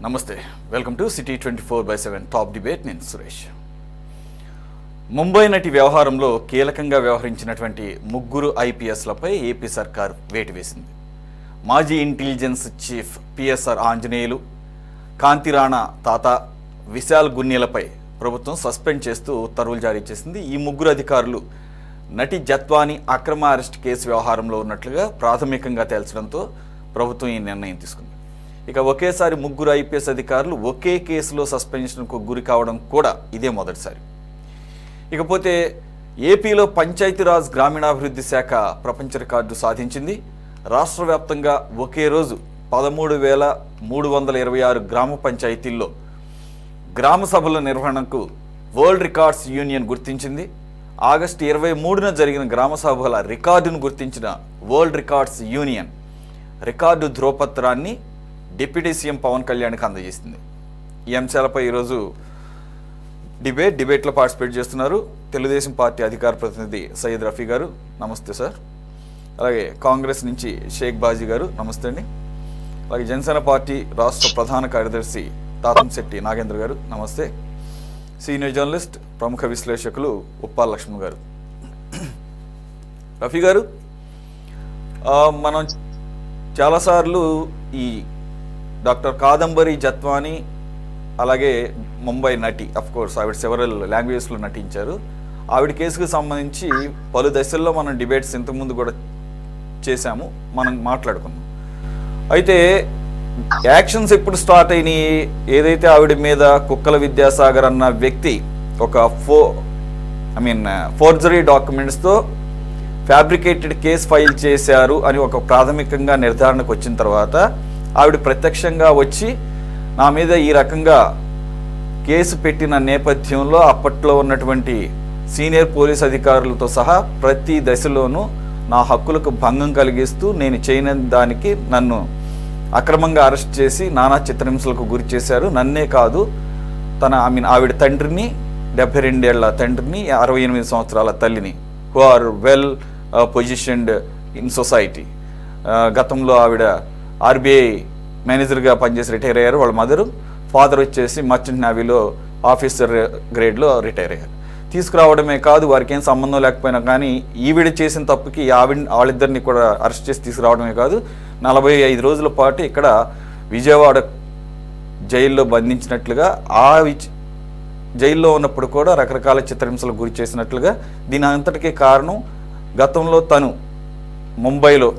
నమస్తే welcome to city 24/7 top debate. నేను సురేష్. ముంబై నటి వ్యవహారంలో కీలకంగా వ్యవహరించినటువంటి ముగ్గురు ఐపీఎస్లపై ఏపీ సర్కార్ వేటు వేసింది. మాజీ intelligence chief PSR Anjaneyulu, Kanthi Rana తాత, విశాల్ గున్నేలపై ప్రభుత్వం సస్పెండ్ చేస్తూ ఉత్తర్వులు జారీ చేసింది. ఈ ముగ్గురు అధికారులు నటి జత్వాని అక్రమ అరెస్ట్ కేసు వ్యవహారంలో ఉన్నట్లుగా ప్రాథమికంగా తేల్చడంతో ప్రభుత్వం ఈ నిర్ణయం తీసుకుంది. ఇక ఒకేసారి ముగ్గురు ఐపీఎస్ అధికారులు ఒకే కేసులో సస్పెన్షన్కు గురి కావడం కూడా ఇదే మొదటిసారి. ఇకపోతే ఏపీలో పంచాయతీరాజ్ గ్రామీణాభివృద్ధి శాఖ ప్రపంచ రికార్డు సాధించింది. రాష్ట్ర వ్యాప్తంగా ఒకే రోజు 13,326 గ్రామ పంచాయతీల్లో గ్రామ సభల నిర్వహణకు వరల్డ్ రికార్డ్స్ యూనియన్ గుర్తించింది. ఆగస్టు 23న జరిగిన గ్రామ సభల రికార్డును గుర్తించిన వరల్డ్ రికార్డ్స్ యూనియన్ రికార్డు ధ్రువపత్రాన్ని డిప్యూటీ సీఎం పవన్ కళ్యాణ్కి అందజేసింది. ఈ అంశాలపై ఈరోజు డిబేట్లో పార్టిసిపేట్ చేస్తున్నారు తెలుగుదేశం పార్టీ అధికార ప్రతినిధి సయ్యద్ రఫీ గారు. నమస్తే సార్. అలాగే కాంగ్రెస్ నుంచి షేక్ బాజీ గారు. నమస్తే అండి. అలాగే జనసేన పార్టీ రాష్ట్ర ప్రధాన కార్యదర్శి తాతంశెట్టి నాగేంద్ర గారు. నమస్తే. సీనియర్ జర్నలిస్ట్, ప్రముఖ విశ్లేషకులు ఉప్పాల లక్ష్మణ్ గారు. రఫీ గారు, మనం చాలాసార్లు ఈ డాక్టర్ కాదంబరి జత్వాని, అలాగే ముంబై నటి, అఫ్కోర్స్ ఆవిడ సెవరల్ లాంగ్వేజెస్లో నటించారు, ఆవిడ కేసుకు సంబంధించి పలు దశల్లో మనం డిబేట్స్ ఇంతకుముందు కూడా చేశాము, మనం మాట్లాడుకున్నాం. అయితే యాక్షన్స్ ఎప్పుడు స్టార్ట్ అయినాయి? ఏదైతే ఆవిడ మీద కుక్కల విద్యాసాగర్ అన్న వ్యక్తి ఒక ఫోర్జరీ డాక్యుమెంట్స్తో ఫ్యాబ్రికేటెడ్ కేసు ఫైల్ చేశారు అని ఒక ప్రాథమికంగా నిర్ధారణకు వచ్చిన తర్వాత ఆవిడ ప్రత్యక్షంగా వచ్చి నా మీద ఈ రకంగా కేసు పెట్టిన నేపథ్యంలో అప్పట్లో ఉన్నటువంటి సీనియర్ పోలీస్ అధికారులతో సహా ప్రతి దశలోనూ నా హక్కులకు భంగం కలిగిస్తూ నేను చేయని దానికి నన్ను అక్రమంగా అరెస్ట్ చేసి నానా చిత్రహింసలకు గురి చేశారు. నన్నే కాదు, ఆవిడ తండ్రిని, 72 ఏళ్ల తండ్రిని, 68 సంవత్సరాల తల్లిని, who are well positioned in society. గతంలో ఆవిడ ఆర్బీఐ మేనేజర్గా పనిచేసి రిటైర్ అయ్యారు. వాళ్ళ ఫాదర్ వచ్చేసి మర్చెంట్ నేవీలో ఆఫీసర్ గ్రేడ్లో రిటైర్ అయ్యారు. తీసుకురావడమే కాదు, వారికి ఏం సంబంధం లేకపోయినా కానీ ఈవిడ చేసిన తప్పుకి వాళ్ళిద్దరిని కూడా అరెస్ట్ చేసి తీసుకురావడమే కాదు, 45 రోజుల పాటు ఇక్కడ విజయవాడ జైల్లో బంధించినట్లుగా, జైల్లో ఉన్నప్పుడు కూడా రకరకాల చిత్రహింసలకు గురి చేసినట్లుగా. దీని అంతటికీ కారణం గతంలో తను ముంబైలో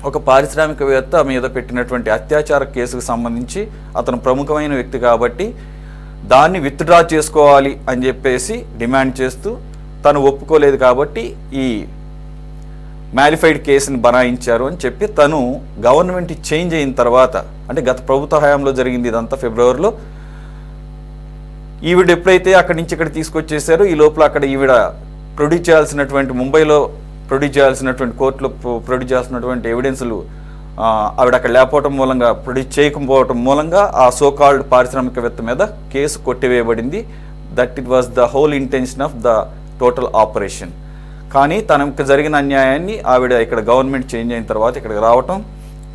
ఒక పారిశ్రామికవేత్త మీద పెట్టినటువంటి అత్యాచార కేసుకు సంబంధించి అతను ప్రముఖమైన వ్యక్తి కాబట్టి దాన్ని విత్డ్రా చేసుకోవాలి అని చెప్పేసి డిమాండ్ చేస్తూ తను ఒప్పుకోలేదు కాబట్టి ఈ మ్యాలిఫైడ్ కేసుని బనాయించారు అని చెప్పి తను గవర్నమెంట్ చేంజ్ అయిన తర్వాత, అంటే గత ప్రభుత్వ హయాంలో జరిగింది ఇదంతా, ఫిబ్రవరిలో ఈవిడ ఎప్పుడైతే అక్కడి నుంచి ఇక్కడ తీసుకొచ్చేసారో ఈ లోపల అక్కడ ఈవిడ ప్రొడ్యూస్ చేయాల్సినటువంటి, ముంబైలో ప్రొడ్యూస్ చేయాల్సినటువంటి, కోర్టులో ప్రొడ్యూస్ చేయాల్సినటువంటి ఎవిడెన్సులు ఆవిడ అక్కడ లేకపోవటం మూలంగా, ప్రొడ్యూస్ చేయకపోవటం మూలంగా ఆ సోకాల్డ్ పారిశ్రామికవేత్త మీద కేసు కొట్టివేయబడింది. That it was the whole intention of the total operation. కానీ తనకు జరిగిన అన్యాయాన్ని ఆవిడ ఇక్కడ గవర్నమెంట్ చేంజ్ అయిన తర్వాత ఇక్కడికి రావటం,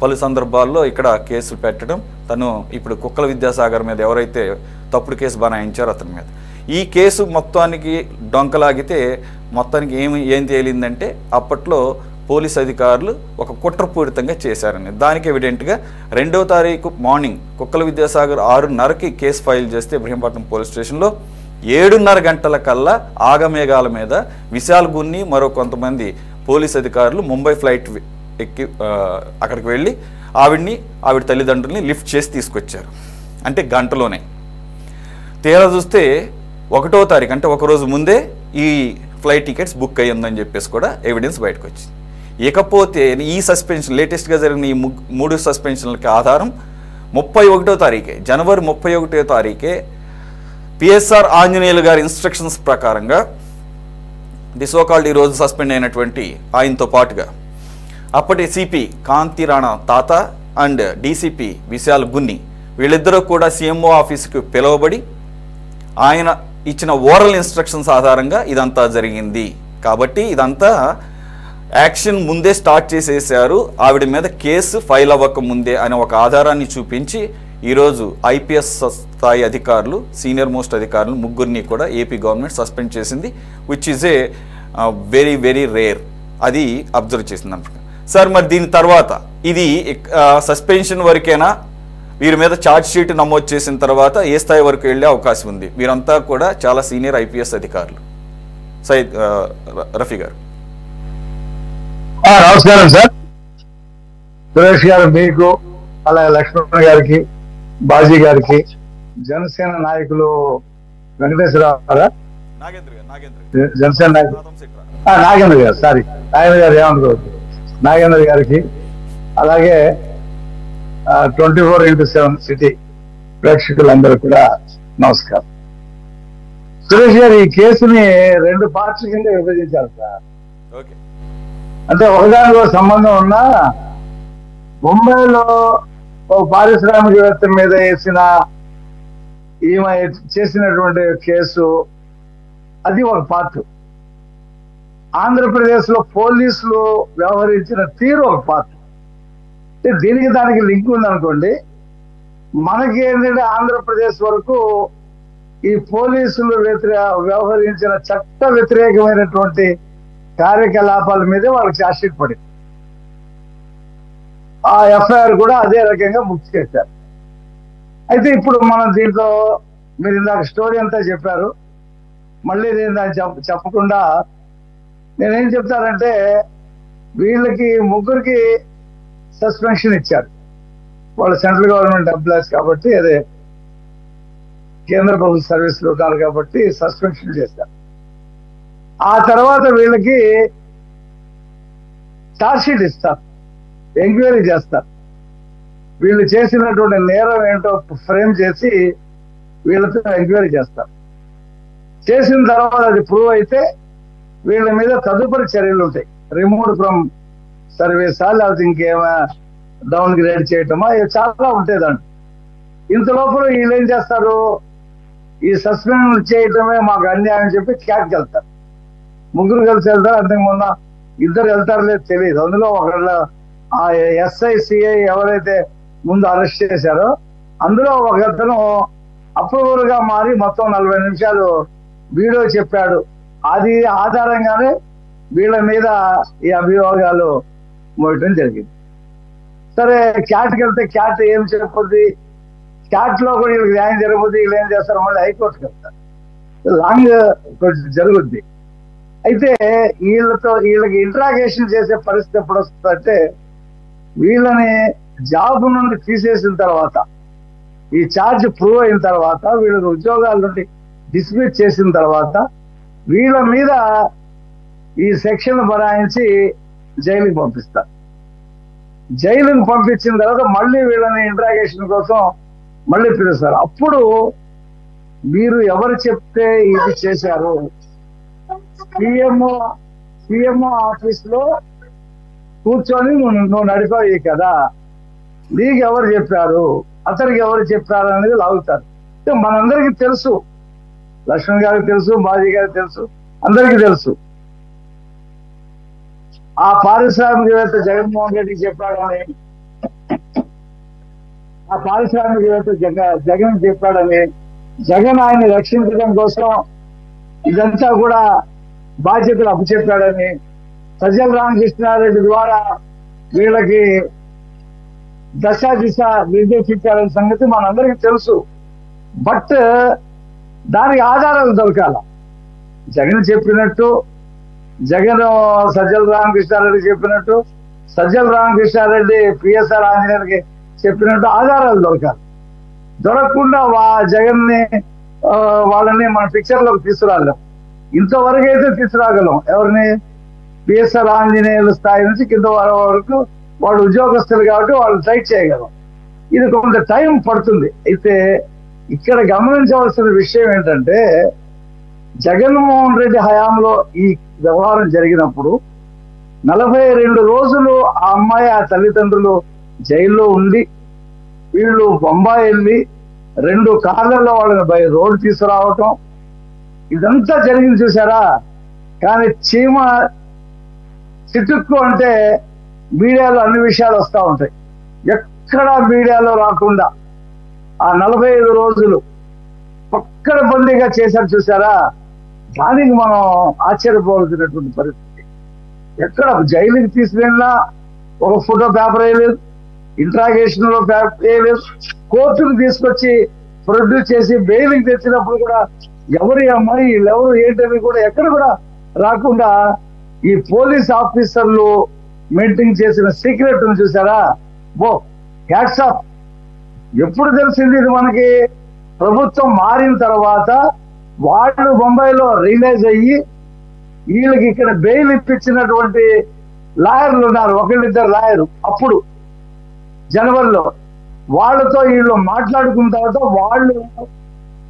పలు సందర్భాల్లో ఇక్కడ కేసులు పెట్టడం, తను ఇప్పుడు కుక్కల విద్యాసాగర్ మీద ఎవరైతే తప్పుడు కేసు బనాయించారో అతని మీద ఈ కేసు మొత్తానికి డొంకలాగితే మొత్తానికి ఏం తేలిందంటే అప్పట్లో పోలీస్ అధికారులు ఒక కుట్రపూరితంగా చేశారని. దానికి ఎవిడెంట్గా 2వ తారీఖు మార్నింగ్ కుక్కల విద్యాసాగర్ 6:30కి కేసు ఫైల్ చేస్తే ఇబ్రహీంపట్నం పోలీస్ స్టేషన్లో 7:30 గంటల కల్లా ఆగమేఘాల మీద విశాల్ గున్ని మరో కొంతమంది పోలీస్ అధికారులు ముంబై ఫ్లైట్ ఎక్కి అక్కడికి వెళ్ళి ఆవిడ తల్లిదండ్రుల్ని లిఫ్ట్ చేసి తీసుకొచ్చారు. అంటే గంటలోనే. తీరా చూస్తే 1వ తారీఖు అంటే ఒకరోజు ముందే ఈ ఫ్లైట్ టికెట్స్ బుక్ అయ్యిందని చెప్పేసి కూడా ఎవిడెన్స్ బయటకు వచ్చింది. ఇకపోతే ఈ సస్పెన్షన్, లేటెస్ట్గా జరిగిన ఈ 3 సస్పెన్షన్లకి ఆధారం 31వ తారీఖే, జనవరి 31వ తారీఖే పిఎస్ఆర్ ఆంజనేయులు గారి ఇన్స్ట్రక్షన్స్ ప్రకారంగా ది సోకాల్డ్ ఈరోజు సస్పెండ్ అయినటువంటి ఆయనతో పాటుగా అప్పటి సిపి కాంతిరాణా తాత అండ్ డీసీపీ విశాల్ గున్ని వీళ్ళిద్దరూ కూడా సీఎంఓ ఆఫీసుకు పిలువబడి ఆయన ఇచ్చిన ఓరల్ ఇన్స్ట్రక్షన్స్ ఆధారంగా ఇదంతా జరిగింది. కాబట్టి ఇదంతా యాక్షన్ ముందే స్టార్ట్ చేసేసారు, ఆవిడ మీద కేసు ఫైల్ అవ్వక ముందే అనే ఒక ఆధారాన్ని చూపించి ఈరోజు ఐపీఎస్ స్థాయి అధికారులు, సీనియర్ మోస్ట్ అధికారులు ముగ్గురిని కూడా ఏపీ గవర్నమెంట్ సస్పెండ్ చేసింది, which is a very very rare. అది అబ్జర్వ్ చేసింది అనమాట. సార్, మరి దీని తర్వాత ఇది సస్పెన్షన్ వరకేనా? వీరి మీద ఛార్జ్ షీట్ నమోదు చేసిన తర్వాత ఏ స్థాయి వరకు వెళ్ళే అవకాశం ఉంది? వీరంతా కూడా చాలా సీనియర్ ఐపీఎస్ అధికారులు. సయ్యద్ రఫీ గారు. నమస్కారం సార్. సురేష్ గారు, మీకు అలాగే లక్ష్మణ్ గారికి, బాజీ గారికి, జనసేన నాయకులు వెంకటేశ్వరరావు, జనసేన నాయకులు నాగేంద్ర గారు, సారీ నాగేంద్ర గారు ఏమనుకోవద్దు, నాగేంద్ర గారికి, అలాగే 24x7 సిటీ ప్రేక్షకులందరూ కూడా నమస్కారం. సురేష్ గారు, ఈ కేసుని 2 పార్ట్ల కింద విభజించారు సార్. అంటే ఒకదానిలో సంబంధం ఉన్న ముంబైలో పారిశ్రామికవేత్త మీద ఈమె చేసినటువంటి కేసు, అది ఒక పార్ట్. ఆంధ్రప్రదేశ్ లో పోలీసులు వ్యవహరించిన తీరు ఒక పార్ట్. దీనికి దానికి లింక్ ఉందనుకోండి. మనకి ఏంటంటే ఆంధ్రప్రదేశ్ వరకు ఈ పోలీసులు వ్యవహరించిన చట్ట వ్యతిరేకమైనటువంటి కార్యకలాపాల మీదే వాళ్ళకి ఛార్జ్షీట్ పడింది. ఆ ఎఫ్ఐఆర్ కూడా అదే రకంగా బుక్ చేశారు. అయితే ఇప్పుడు మనం దీంట్లో మీరు ఇందాక స్టోరీ అంతా చెప్పారు, మళ్ళీ నేను దాన్ని చెప్పకుండా నేనేం చెప్తానంటే, వీళ్ళకి ముగ్గురికి సస్పెన్షన్ ఇచ్చారు. వాళ్ళు సెంట్రల్ గవర్నమెంట్ ఎంప్లాయీస్ కాబట్టి, అదే కేంద్ర ప్రభుత్వ సర్వీసులు ఉన్నారు కాబట్టి సస్పెన్షన్ చేశారు. ఆ తర్వాత వీళ్ళకి ఛార్జ్షీట్ ఇస్తారు, ఎంక్వైరీ చేస్తారు. వీళ్ళు చేసినటువంటి నేరం ఏంటో ఫ్రేమ్ చేసి వీళ్ళతో ఎంక్వైరీ చేస్తారు. చేసిన తర్వాత అది ప్రూవ్ అయితే వీళ్ళ మీద తదుపరి చర్యలు ఉంటాయి. రిమూవ్డ్ ఫ్రమ్ సర్వీసా, లేకపోతే ఇంకేమైనా డౌన్ గ్రేడ్ చేయటమా, చాలా ఉంటాయి దాంట్లో. ఇంత లోపల వీళ్ళు ఏం చేస్తారు, ఈ సస్పెండ్ చేయటమే మాకు అన్యాయం అని చెప్పి క్యాట్కి వెళ్తారు. ముగ్గురు కలిసి వెళ్తారు. అంతకు మొన్న 2 వెళ్తారో లేదు తెలియదు. అందులో ఒకళ్ళ ఆ ఎస్ఐ సిఐ ఎవరైతే ముందు అరెస్ట్ చేశారో అందులో ఒకతను అప్రూవర్ గా మారి మొత్తం 40 నిమిషాలు వీడియో చెప్పాడు. అది ఆధారంగానే వీళ్ళ మీద ఈ అభియోగాలు మోయటం జరిగింది. సరే, క్యాట్కి వెళ్తే క్యాట్ ఏం చెప్పొద్ది, క్యాట్ లో కూడా వీళ్ళకి న్యాయం జరగబోద్ది. వీళ్ళు ఏం చేస్తారు, మళ్ళీ హైకోర్టుకి వెళ్తారు. లాంగ్ జరుగుద్ది. అయితే వీళ్ళకి ఇంట్రాగేషన్ చేసే పరిస్థితి ఎప్పుడు వస్తుందంటే, వీళ్ళని జాబ్ నుండి తీసేసిన తర్వాత, ఈ ఛార్జ్ ప్రూవ్ అయిన తర్వాత, వీళ్ళని ఉద్యోగాల నుండి డిస్మిస్ చేసిన తర్వాత వీళ్ళ మీద ఈ సెక్షన్ బనాయించి జైలుకి పంపిస్తారు. జైలుకి పంపించిన తర్వాత మళ్ళీ వీళ్ళని ఇంట్రాగేషన్ కోసం మళ్ళీ పిలుస్తారు. అప్పుడు మీరు ఎవరు చెప్తే ఇది చేశారు, పిఎంఓ ఆఫీస్ లో కూర్చొని నువ్వు నడిపాయి కదా, నీకు ఎవరు చెప్పారు, అతనికి ఎవరు చెప్పారు అనేది లాగుతారు. మనందరికీ తెలుసు, లక్ష్మణ్ గారికి తెలుసు, బాజీ గారికి తెలుసు, అందరికీ తెలుసు. ఆ పారిశ్రామికవేత్త జగన్మోహన్ రెడ్డికి చెప్పాడని, ఆ పారిశ్రామికవేత్త జగన్ చెప్పాడని, జగన్ ఆయన్ని రక్షించడం కోసం ఇదంతా కూడా బాధ్యతలు అప్పచెప్పాడని, సజ్జల రామకృష్ణారెడ్డి ద్వారా వీళ్ళకి దశ దిశ నిర్దేశించాలనే సంగతి మనందరికీ తెలుసు. బట్ దానికి ఆధారాలు దొరకాల. జగన్ చెప్పినట్టు, జగన్ సజ్జల రామకృష్ణారెడ్డి చెప్పినట్టు, సజ్జల రామకృష్ణారెడ్డి పిఎస్ఆర్ ఆంజనేయులకి చెప్పినట్టు ఆధారాలు దొరకాలి. దొరకకుండా జగన్ని వాళ్ళని మన పిక్చర్లోకి తీసుకురాగలం. ఇంతవరకు అయితే తీసుకురాగలం. ఎవరిని? పిఎస్ఆర్ ఆంజనేయుల స్థాయి నుంచి కింద వరకు వాళ్ళు ఉద్యోగస్తులు కాబట్టి వాళ్ళు టైట్ చేయగలం. ఇది కొంత టైం పడుతుంది. అయితే ఇక్కడ గమనించవలసిన విషయం ఏంటంటే, జగన్మోహన్ రెడ్డి హయాంలో ఈ వ్యవహారం జరిగినప్పుడు 42 రోజులు ఆ అమ్మాయి, ఆ తల్లిదండ్రులు జైల్లో ఉండి, వీళ్ళు బొంబాయి వెళ్ళి 2 కార్లలో వాళ్ళని బై రోడ్డు తీసుకురావటం, ఇదంతా జరిగింది చూసారా. కానీ చీమ చిటుక్కు అంటే మీడియాలో అన్ని విషయాలు వస్తూ ఉంటాయి. ఎక్కడా మీడియాలో రాకుండా ఆ 45 రోజులు పక్కడబందీగా చేశారు చూసారా, దానికి మనం ఆశ్చర్యపోవాల్సినటువంటి పరిస్థితి. ఎక్కడ జైలుకి తీసుకెళ్ళినా ఒక ఫోటో పేపర్ వేయలేదు, ఇంట్రాగేషన్ లో వేయలేదు, కోర్టుకు తీసుకొచ్చి ప్రొడ్యూస్ చేసి బెయిలింగ్ తెచ్చినప్పుడు కూడా ఎవరి అమ్మాయి వీళ్ళెవరు ఏంటని కూడా ఎక్కడ కూడా రాకుండా ఈ పోలీస్ ఆఫీసర్లు మెయింటైన్ చేసిన సీక్రెట్ చూసారా, హ్యాట్స్ ఆఫ్. ఎప్పుడు తెలిసింది ఇది మనకి? ప్రభుత్వం మారిన తర్వాత వాళ్ళు బొంబాయిలో రియలైజ్ అయ్యి వీళ్ళకి ఇక్కడ బెయిల్ ఇప్పించినటువంటి లాయర్లు ఉన్నారు, ఒకళ్ళిద్దరు లాయరు. అప్పుడు జనవరిలో వాళ్ళతో వీళ్ళు మాట్లాడుకున్న తర్వాత వాళ్ళు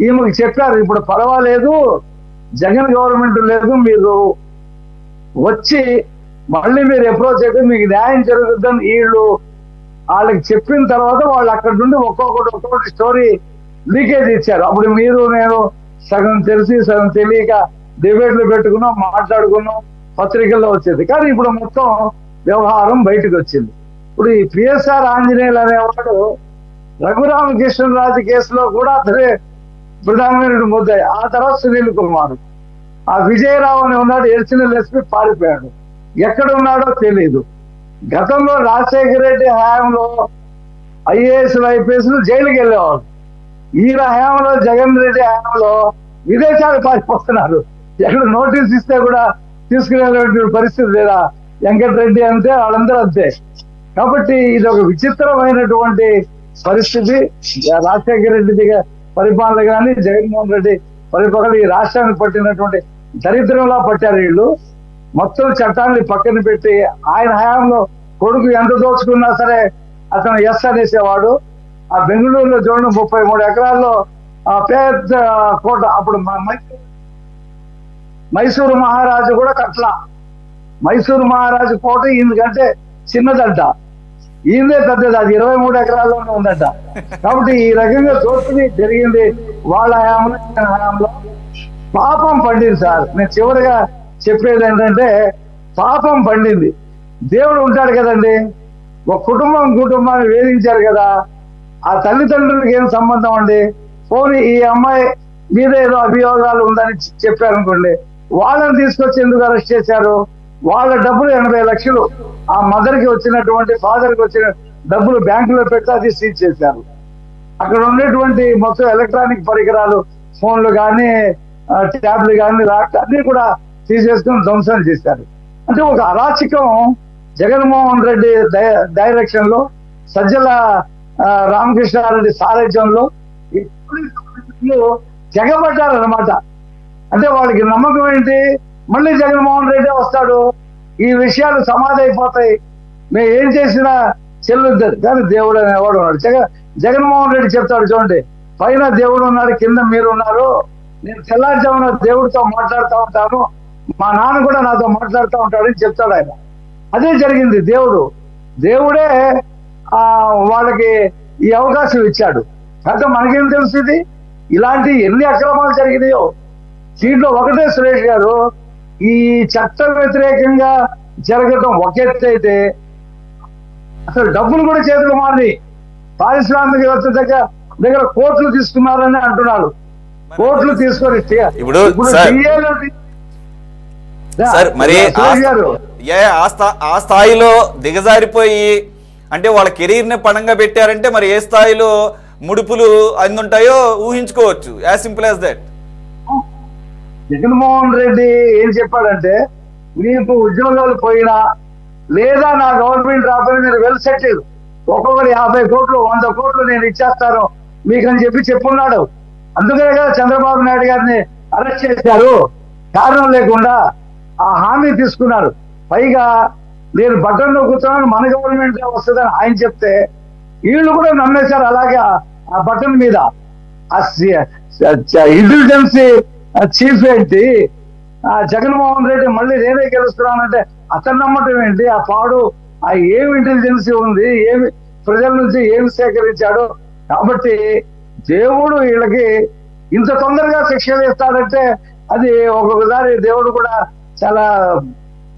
ఈమెకి చెప్పారు, ఇప్పుడు పర్వాలేదు, జగన్ గవర్నమెంట్ లేదు, మీరు వచ్చి మళ్ళీ మీరు అప్రోచ్ అయితే మీకు న్యాయం జరుగుతుందని వీళ్ళు వాళ్ళకి చెప్పిన తర్వాత వాళ్ళు అక్కడ నుండి ఒక్కొక్కటి స్టోరీ లీకేజ్ ఇచ్చారు. అప్పుడు మీరు నేను సగం తెలిసి సగం తెలియక డిబేట్లు పెట్టుకున్నాం, మాట్లాడుకున్నాం, పత్రికల్లో వచ్చేది. కానీ ఇప్పుడు మొత్తం వ్యవహారం బయటకు వచ్చింది. ఇప్పుడు ఈ పిఎస్ఆర్ ఆంజనేయులు అనేవాడు రఘురామకృష్ణరాజు కేసులో కూడా అతనే ప్రధానమైన ముద్దాయి. ఆ తర్వాత సునీల్ కుమార్, ఆ విజయరావు అని ఉన్నాడు, ఎర్చినల్ ఎస్పీ పారిపోయాడు, ఎక్కడ ఉన్నాడో తెలియదు. గతంలో రాజశేఖర రెడ్డి హయాంలో ఐఏఎస్లు ఐపీఎస్లు జైలుకి వెళ్ళేవాడు. ఈయన హయాంలో జగన్ రెడ్డి హయాంలో విదేశాలు పారిపోతున్నారు. ఎక్కడ నోటీస్ ఇస్తే కూడా తీసుకునేటువంటి పరిస్థితి లేదా? వెంకటరెడ్డి అంతే, వాళ్ళందరూ అంతే. కాబట్టి ఇది ఒక విచిత్రమైనటువంటి పరిస్థితి. రాజశేఖర రెడ్డి పరిపాలన కానీ జగన్మోహన్ రెడ్డి పరిపాలన ఈ రాష్ట్రాన్ని పట్టినటువంటి దరిద్రంలా పట్టారు వీళ్ళు. మొత్తం చట్టాన్ని పక్కన పెట్టి ఆయన హయాంలో కొడుకు ఎంత దోచుకున్నా సరే అతను ఎస్ అనేసేవాడు. ఆ బెంగళూరులో చూడండి 33 ఎకరాల్లో పెద్ద కోట, అప్పుడు మైసూరు మహారాజు కూడా కట్ల. మైసూరు మహారాజు కోట ఈయనకంటే చిన్నదంట, ఈయనదే పెద్దది, అది 23 ఎకరాల్లోనే ఉందంట. కాబట్టి ఈ రకంగా దోపిడీ జరిగింది వాళ్ళ హయాంలో. పాపం పండింది సార్. నేను చివరిగా చెప్పేది ఏంటంటే, పాపం పండింది. దేవుడు ఉంటాడు కదండి, ఒక కుటుంబాన్ని వేధించారు కదా, ఆ తల్లిదండ్రులకు ఏం సంబంధం అండి? పోనీ ఈ అమ్మాయి మీద ఏదో అభియోగాలు ఉందని చెప్పారనుకోండి, వాళ్ళని తీసుకొచ్చి ఎందుకు అరెస్ట్ చేశారు? వాళ్ళ డబ్బులు 80 లక్షలు ఆ మదర్కి వచ్చినటువంటి, ఫాదర్కి వచ్చిన డబ్బులు బ్యాంకులో పెట్టి అది సీజ్ చేశారు. అక్కడ ఉండేటువంటి మొత్తం ఎలక్ట్రానిక్ పరికరాలు, ఫోన్లు కానీ ట్యాబ్లు కానీ అన్ని కూడా తీసేసుకుని ధ్వంసం చేశారు. అంటే ఒక అరాచకం జగన్మోహన్ రెడ్డి డైరెక్షన్ లో, సజ్జల రామకృష్ణారెడ్డి సారథ్యంలో జగబడ్డారనమాట. అంటే వాళ్ళకి నమ్మకం ఏంటి, మళ్ళీ జగన్మోహన్ రెడ్డి వస్తాడు, ఈ విషయాలు సమాధి అయిపోతాయి, మేము ఏం చేసినా చెల్లుద్దారు. కానీ దేవుడు అనేవాడు ఉన్నాడు. జగన్మోహన్ రెడ్డి చెప్తాడు, చూడండి, పైన దేవుడు ఉన్నాడు, కింద మీరు ఉన్నారు, నేను తెల్లారుజామున దేవుడితో మాట్లాడుతూ ఉంటాను, మా నాన్న కూడా నాతో మాట్లాడుతూ ఉంటాడని చెప్తాడు ఆయన. అదే జరిగింది. దేవుడే వాళ్ళకి ఈ అవకాశం ఇచ్చాడు. కాకపోతే మనకేం తెలుస్తుంది ఇలాంటి ఎన్ని అక్రమాలు జరిగినాయో. దీంట్లో ఒకటే సురేష్ గారు, ఈ చట్ట వ్యతిరేకంగా జరగటం ఒక ఎత్తు అయితే, అసలు డబ్బులు కూడా చేతులు మారి పారిశ్రామికవేత్త దగ్గర కోట్లు తీసుకున్నారని అంటున్నారు. కోట్లు తీసుకొని ఇప్పుడు మరి ఆ స్థాయిలో దిగజారిపోయి, అంటే వాళ్ళ కెరీర్ ని పణంగా పెట్టారంటే మరి ఏ స్థాయిలో ముడుపులు అందుంటాయో ఊహించుకోవచ్చు. As simple as that. Jaganmohan Reddy ఏం చెప్పాడంటే, మీకు ఉద్యోగాలు పోయినా లేదా నా గవర్నమెంట్ రాకపోయినా మీరు వెల్ సెటిల్, ఒక్కొక్కరు 50 కోట్లు 100 కోట్లు నేను ఇచ్చేస్తాను మీకని చెప్పున్నాడు. అందుకనే కదా చంద్రబాబు నాయుడు గారిని అరెస్ట్ చేశారు. కారణం లేకుండా ఆ హామీ తీసుకున్నారు. పైగా నేను బటన్ నొక్కుతున్నాను, మన గవర్నమెంట్ వస్తుందని ఆయన చెప్తే వీళ్ళు కూడా నమ్మేశారు. అలాగే ఆ బటన్ మీద ఇంటెలిజెన్స్ చీఫ్ ఏంటి, జగన్మోహన్ రెడ్డి మళ్ళీ నేనే గెలుస్తున్నానంటే అతను నమ్మటం ఏంటి? ఆ పాడు ఏమి ఇంటెలిజెన్సీ ఉంది, ఏమి ప్రజల నుంచి ఏమి సేకరించాడు. కాబట్టి దేవుడు వీళ్ళకి ఇంత తొందరగా శిక్షలు ఇస్తాడంటే అది ఒక్కొక్కసారి దేవుడు కూడా చాలా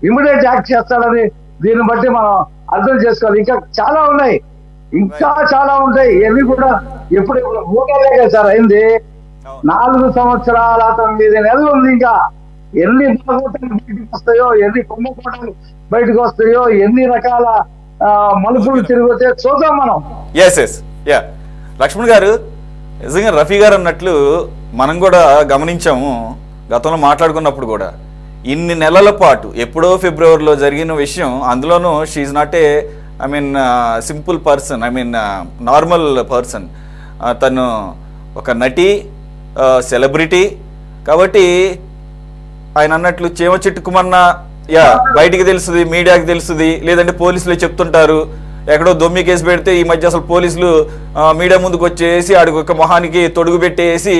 ఇమిడియట్ యాక్ట్ చేస్తాడని దీన్ని బట్టి మనం అర్థం చేసుకోవాలి. ఇంకా చాలా ఉంటాయి. ఇవన్నీ కూడా ఇప్పుడు 3 ఏళ్ళే కదా సార్ అయింది. 4 సంవత్సరాల 9 నెలలు ఉంది. ఇంకా ఎన్ని బాగోటాలు బయటకు వస్తాయో, ఎన్ని కుంభకోణాలు బయటకు వస్తాయో, ఎన్ని రకాల మలుపులు తిరిగి వచ్చే చూద్దాం మనం. లక్ష్మణ్ గారు, నిజంగా రఫీ గారు అన్నట్లు మనం కూడా గమనించాము గతంలో మాట్లాడుకున్నప్పుడు కూడా. ఇన్ని నెలల పాటు ఎప్పుడో ఫిబ్రవరిలో జరిగిన విషయం, అందులోనూ she's not a simple person, normal person. తను ఒక నటి, సెలబ్రిటీ. కాబట్టి ఆయన అన్నట్లు చీమ చిట్టుకుమన్న బయటికి తెలుస్తుంది, మీడియాకి తెలుస్తుంది, లేదంటే పోలీసులు చెప్తుంటారు. ఎక్కడో దొమ్మి కేసు పెడితే ఈ మధ్య అసలు పోలీసులు మీడియా ముందుకు వచ్చేసి ఆడికి ఒక మొహానికి తొడుగు పెట్టేసి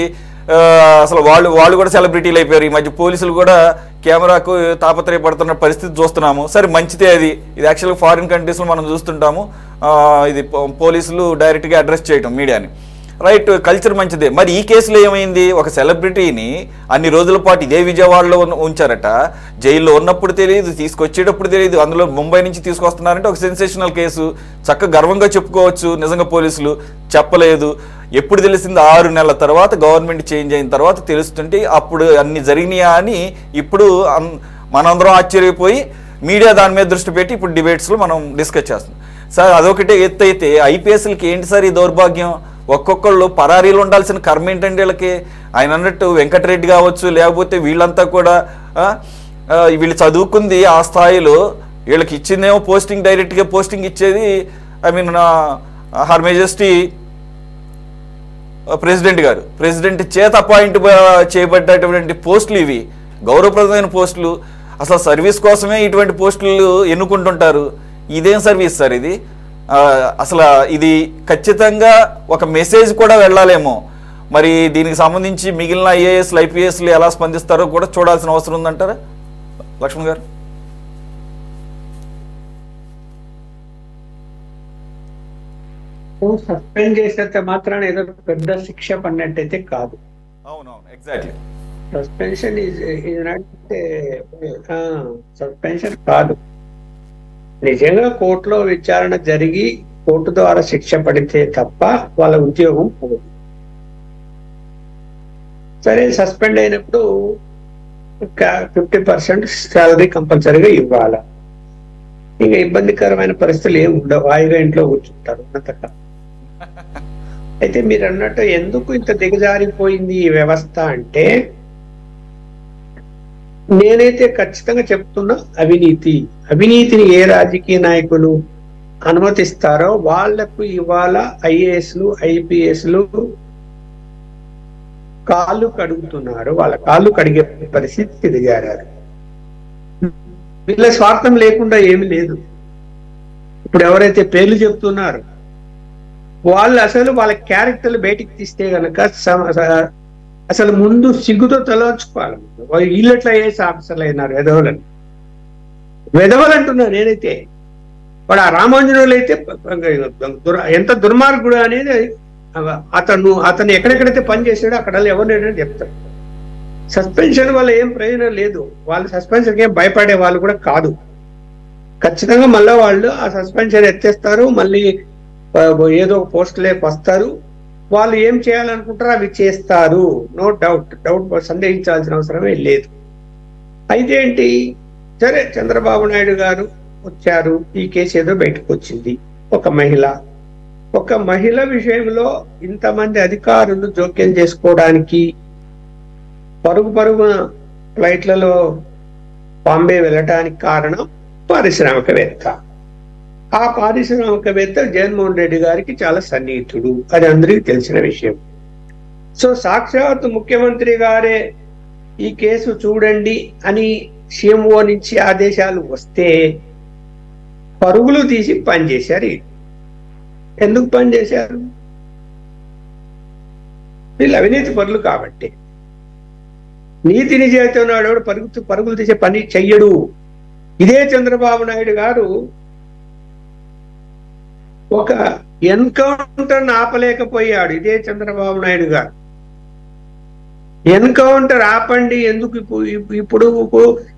అసలు వాళ్ళు కూడా సెలబ్రిటీలు అయిపోయారు. ఈ మధ్య పోలీసులు కూడా కెమెరాకు తాపత్రయపడుతున్న పరిస్థితి చూస్తున్నాము. సరే, మంచిదే అది. ఇది యాక్చువల్గా ఫారిన్ కంట్రీస్లో మనం చూస్తుంటాము. ఇది పోలీసులు డైరెక్ట్గా అడ్రస్ చేయటం మీడియాని. రైట్, కల్చర్ మంచిదే. మరి ఈ కేసులో ఏమైంది? ఒక సెలబ్రిటీని అన్ని రోజుల పాటు ఇదే విజయవాడలో ఉంచారట. జైల్లో ఉన్నప్పుడు తెలియదు, తీసుకొచ్చేటప్పుడు తెలియదు. అందులో ముంబై నుంచి తీసుకొస్తున్నారంటే ఒక సెన్సేషనల్ కేసు. చక్కగా గర్వంగా చెప్పుకోవచ్చు. నిజంగా పోలీసులు చెప్పలేదు. ఎప్పుడు తెలిసింది? 6 నెలల తర్వాత, గవర్నమెంట్ చేంజ్ అయిన తర్వాత తెలుస్తుంటే అప్పుడు అన్ని జరిగినాయా అని ఇప్పుడు మనందరం ఆశ్చర్యపోయి మీడియా దాని మీద దృష్టి పెట్టి ఇప్పుడు డిబేట్స్లో మనం డిస్కస్ చేస్తున్నాం. సార్, అదొకటే ఎత్తు అయితే ఐపీఎస్లకి ఏంటి సార్ ఈ దౌర్భాగ్యం? ఒక్కొక్కళ్ళు పరారీలు ఉండాల్సిన కర్మ ఏంటండి వీళ్ళకి? ఆయన అన్నట్టు వెంకటరెడ్డి కావచ్చు, లేకపోతే వీళ్ళంతా కూడా వీళ్ళు చదువుకుంది ఆ స్థాయిలో, వీళ్ళకి ఇచ్చిందేమో పోస్టింగ్, డైరెక్ట్గా పోస్టింగ్ ఇచ్చేది హర్ మెజెస్టీ ప్రెసిడెంట్ గారు. ప్రెసిడెంట్ చేత అపాయింట్ చేయబడ్డటువంటి పోస్టులు ఇవి, గౌరవప్రదమైన పోస్టులు. అసలు సర్వీస్ కోసమే ఇటువంటి పోస్టులు ఎన్నుకుంటుంటారు. ఇదేం సర్వీస్ సార్ ఇది? అసలు ఇది ఖచ్చితంగా ఒక మెసేజ్ కూడా వెళ్ళాలేమో. మరి దీనికి సంబంధించి మిగిలిన ఐఏఎస్లు, ఐపీఎస్లు ఎలా స్పందిస్తారో కూడా చూడాల్సిన అవసరం ఉందంటారా లక్ష్మణ్ గారు? సస్పెండ్ చేసేంత మాత్రాన ఏదో పెద్ద శిక్ష పడినట్టయితే కాదు. అవునవును, ఎగ్జాక్ట్లీ. సస్పెన్షన్ సస్పెన్షన్ కాదు. నిజంగా కోర్టులో విచారణ జరిగి కోర్టు ద్వారా శిక్ష పడితే తప్ప వాళ్ళ ఉద్యోగం పోదు. సరే, సస్పెండ్ అయినప్పుడు 50% శాలరీ కంపల్సరీగా ఇవ్వాలి. ఇంకా ఇబ్బందికరమైన పరిస్థితులు ఏమి ఉండవు, హాయిగా ఇంట్లో కూర్చుంటారు ఉన్నంతకాలం. అయితే మీరు అన్నట్టు ఎందుకు ఇంత దిగజారిపోయింది ఈ వ్యవస్థ అంటే, నేనైతే ఖచ్చితంగా చెప్తున్నా, అవినీతిని ఏ రాజకీయ నాయకులు అనుమతిస్తారో వాళ్లకు ఇవాళ ఐఏఎస్లు, ఐపీఎస్లు కాళ్ళు కడుగుతున్నారు. వాళ్ళ కాళ్ళు కడిగే పరిస్థితి దిగారు. వీళ్ళ స్వార్థం లేకుండా ఏమి లేదు. ఇప్పుడు ఎవరైతే పేర్లు చెప్తున్నారు వాళ్ళు అసలు వాళ్ళ క్యారెక్టర్లు బయటికి తీస్తే గనక అసలు ముందు సిగ్గుతో తలవంచుకోవాలి. వీళ్ళెట్లా ఐఏఎస్ ఆఫీసర్లు అయినారు వెధవలు అంటున్నారు. నేనైతే వాడు ఆ రామాంజనులు అయితే ఎంత దుర్మార్గుడు అనేది అతను ఎక్కడెక్కడైతే పని చేసాడో అక్కడ ఎవరిని చెప్తారు. సస్పెన్షన్ వల్ల ఏం ప్రయోజనం లేదు. వాళ్ళు సస్పెన్షన్కి ఏం భయపడే వాళ్ళు కూడా కాదు. ఖచ్చితంగా మళ్ళీ వాళ్ళు ఆ సస్పెన్షన్ ఎత్తేస్తారు, మళ్ళీ ఏదో పోస్టులేకి వస్తారు. వాళ్ళు ఏం చేయాలనుకుంటారో అవి చేస్తారు. నో డౌట్ సందేహించాల్సిన అవసరమే లేదు. అయితే ఏంటి, సరే చంద్రబాబు నాయుడు గారు వచ్చారు, ఈ కేసు ఏదో బయటకు వచ్చింది. ఒక మహిళ విషయంలో ఇంతమంది అధికారులు జోక్యం చేసుకోవడానికి, పరుగున ఫ్లైట్లలో బాంబే వెళ్ళటానికి కారణం పారిశ్రామికవేత్త. ఆ పారిశ్రామికవేత్త జగన్మోహన్ రెడ్డి గారికి చాలా సన్నిహితుడు, అది అందరికీ తెలిసిన విషయం. సో సాక్షాత్ ముఖ్యమంత్రి గారే ఈ కేసు చూడండి అని సీఎంఓ నుంచి ఆదేశాలు వస్తే పరుగులు తీసి పనిచేశారు. ఎందుకు పనిచేశారు? వీళ్ళు అవినీతి పరులు కాబట్టి. నీతి నిజాయితీ ఉన్నాడు పరుగులు తీసే పని చెయ్యడు. ఇదే చంద్రబాబు నాయుడు గారు ఒక ఎన్కౌంటర్ ఆపలేకపోయాడు. ఇదే చంద్రబాబు నాయుడు గారు ఎన్కౌంటర్ ఆపండి, ఎందుకు ఇప్పుడు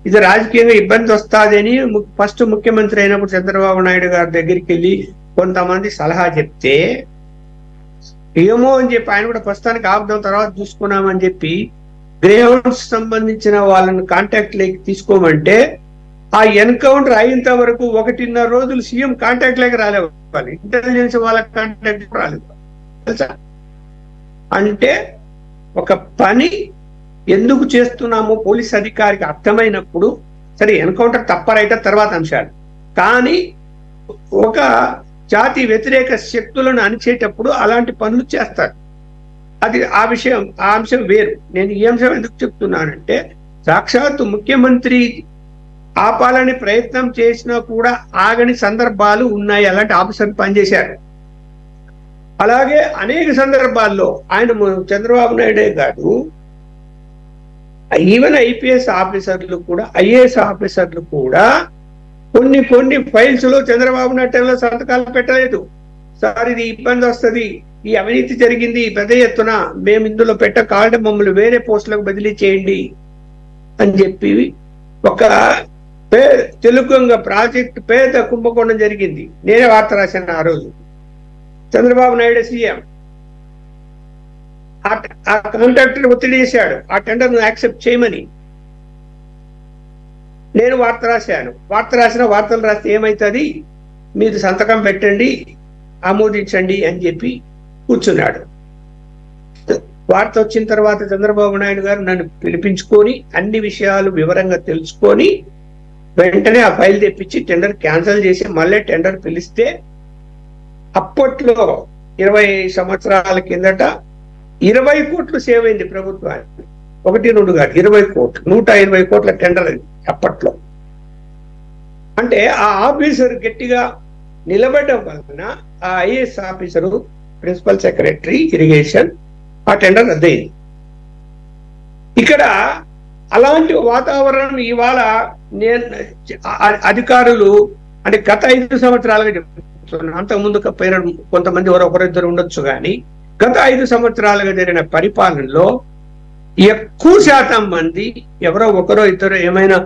ఇది రాజకీయంగా ఇబ్బంది వస్తాదని ఫస్ట్ ముఖ్యమంత్రి అయినప్పుడు చంద్రబాబు నాయుడు గారి దగ్గరికి వెళ్ళి కొంతమంది సలహా చెప్తే ఏమో అని చెప్పి ఆయన కూడా ప్రస్తుతానికి ఆపుదాం తర్వాత చూసుకున్నామని చెప్పి గ్రేహౌండ్స్ సంబంధించిన వాళ్ళని కాంటాక్ట్ లేకి తీసుకోమంటే ఆ ఎన్కౌంటర్ అయినంత వరకు 1.5 రోజులు సీఎం కాంటాక్ట్ లేక రాలేదు, వాళ్ళు ఇంటెలిజెన్స్ వాళ్ళ కాంటాక్ట్ రాలేదు తెలుసా. అంటే ఒక పని ఎందుకు చేస్తున్నామో పోలీస్ అధికారికి అర్థమైనప్పుడు, సరే ఎన్కౌంటర్ తప్పరైతే తర్వాత అంశాలు, కానీ ఒక జాతి వ్యతిరేక శక్తులను అణిచేటప్పుడు అలాంటి పనులు చేస్తారు. అది ఆ అంశం వేరు. నేను ఈ అంశం ఎందుకు చెప్తున్నానంటే, సాక్షాత్తు ముఖ్యమంత్రి ఆపాలని ప్రయత్నం చేసినా కూడా ఆగని సందర్భాలు ఉన్నాయి. అలాంటి ఆఫీసర్లు పనిచేశారు. అలాగే అనేక సందర్భాల్లో ఆయన చంద్రబాబు నాయుడే కాదు, ఈవెన్ ఐపీఎస్ ఆఫీసర్లు కూడా, ఐఏఎస్ ఆఫీసర్లు కూడా కొన్ని ఫైల్స్ లో చంద్రబాబు నాయుడు సంతకాలు పెట్టలేదు. సార్ ఇది ఇబ్బంది వస్తుంది, ఈ అవినీతి జరిగింది పెద్ద ఎత్తున, మేము ఇందులో కావాలంటే మమ్మల్ని వేరే పోస్టులకు బదిలీ చేయండి అని చెప్పి ఒక తెలుగుగంగ ప్రాజెక్ట్ పేద కుంభకోణం జరిగింది. నేనే వార్త రాశాను ఆ రోజు. చంద్రబాబు నాయుడు సీఎం ఆ కాంట్రాక్టర్ ఒత్తిడి చేశాడు ఆ టెండర్ను యాక్సెప్ట్ చేయమని. నేను వార్త రాశాను. వార్తలు రాస్తే ఏమవుతుంది, మీరు సంతకం పెట్టండి ఆమోదించండి అని చెప్పి కూర్చున్నాడు. వార్త వచ్చిన తర్వాత చంద్రబాబు నాయుడు గారు నన్ను పిలిపించుకొని అన్ని విషయాలు వివరంగా తెలుసుకొని వెంటనే ఆ ఫైల్ తెప్పించి టెండర్ క్యాన్సిల్ చేసి మళ్ళీ టెండర్ పిలిస్తే, అప్పట్లో 20 సంవత్సరాల కిందట 20 కోట్లు సేవ్ అయింది ప్రభుత్వానికి. 1-2 కాదు, 20 కోట్లు, 120 కోట్ల టెండర్ అది అప్పట్లో. అంటే ఆ ఆఫీసర్ గట్టిగా నిలబడడం వలన ఆ IAS officer, principal secretary irrigation, ఆ టెండర్ రద్దయింది. ఇక్కడ అలాంటి వాతావరణం ఇవాళ నేను అధికారులు అంటే గత 5 సంవత్సరాలుగా చెప్తున్నాను, అంతకుముందు కొంతమంది ఒకరిద్దరు ఉండొచ్చు, కానీ గత 5 సంవత్సరాలుగా జరిగిన పరిపాలనలో ఎక్కువ శాతం మంది ఎవరో ఒకరో ఇద్దరు ఏమైనా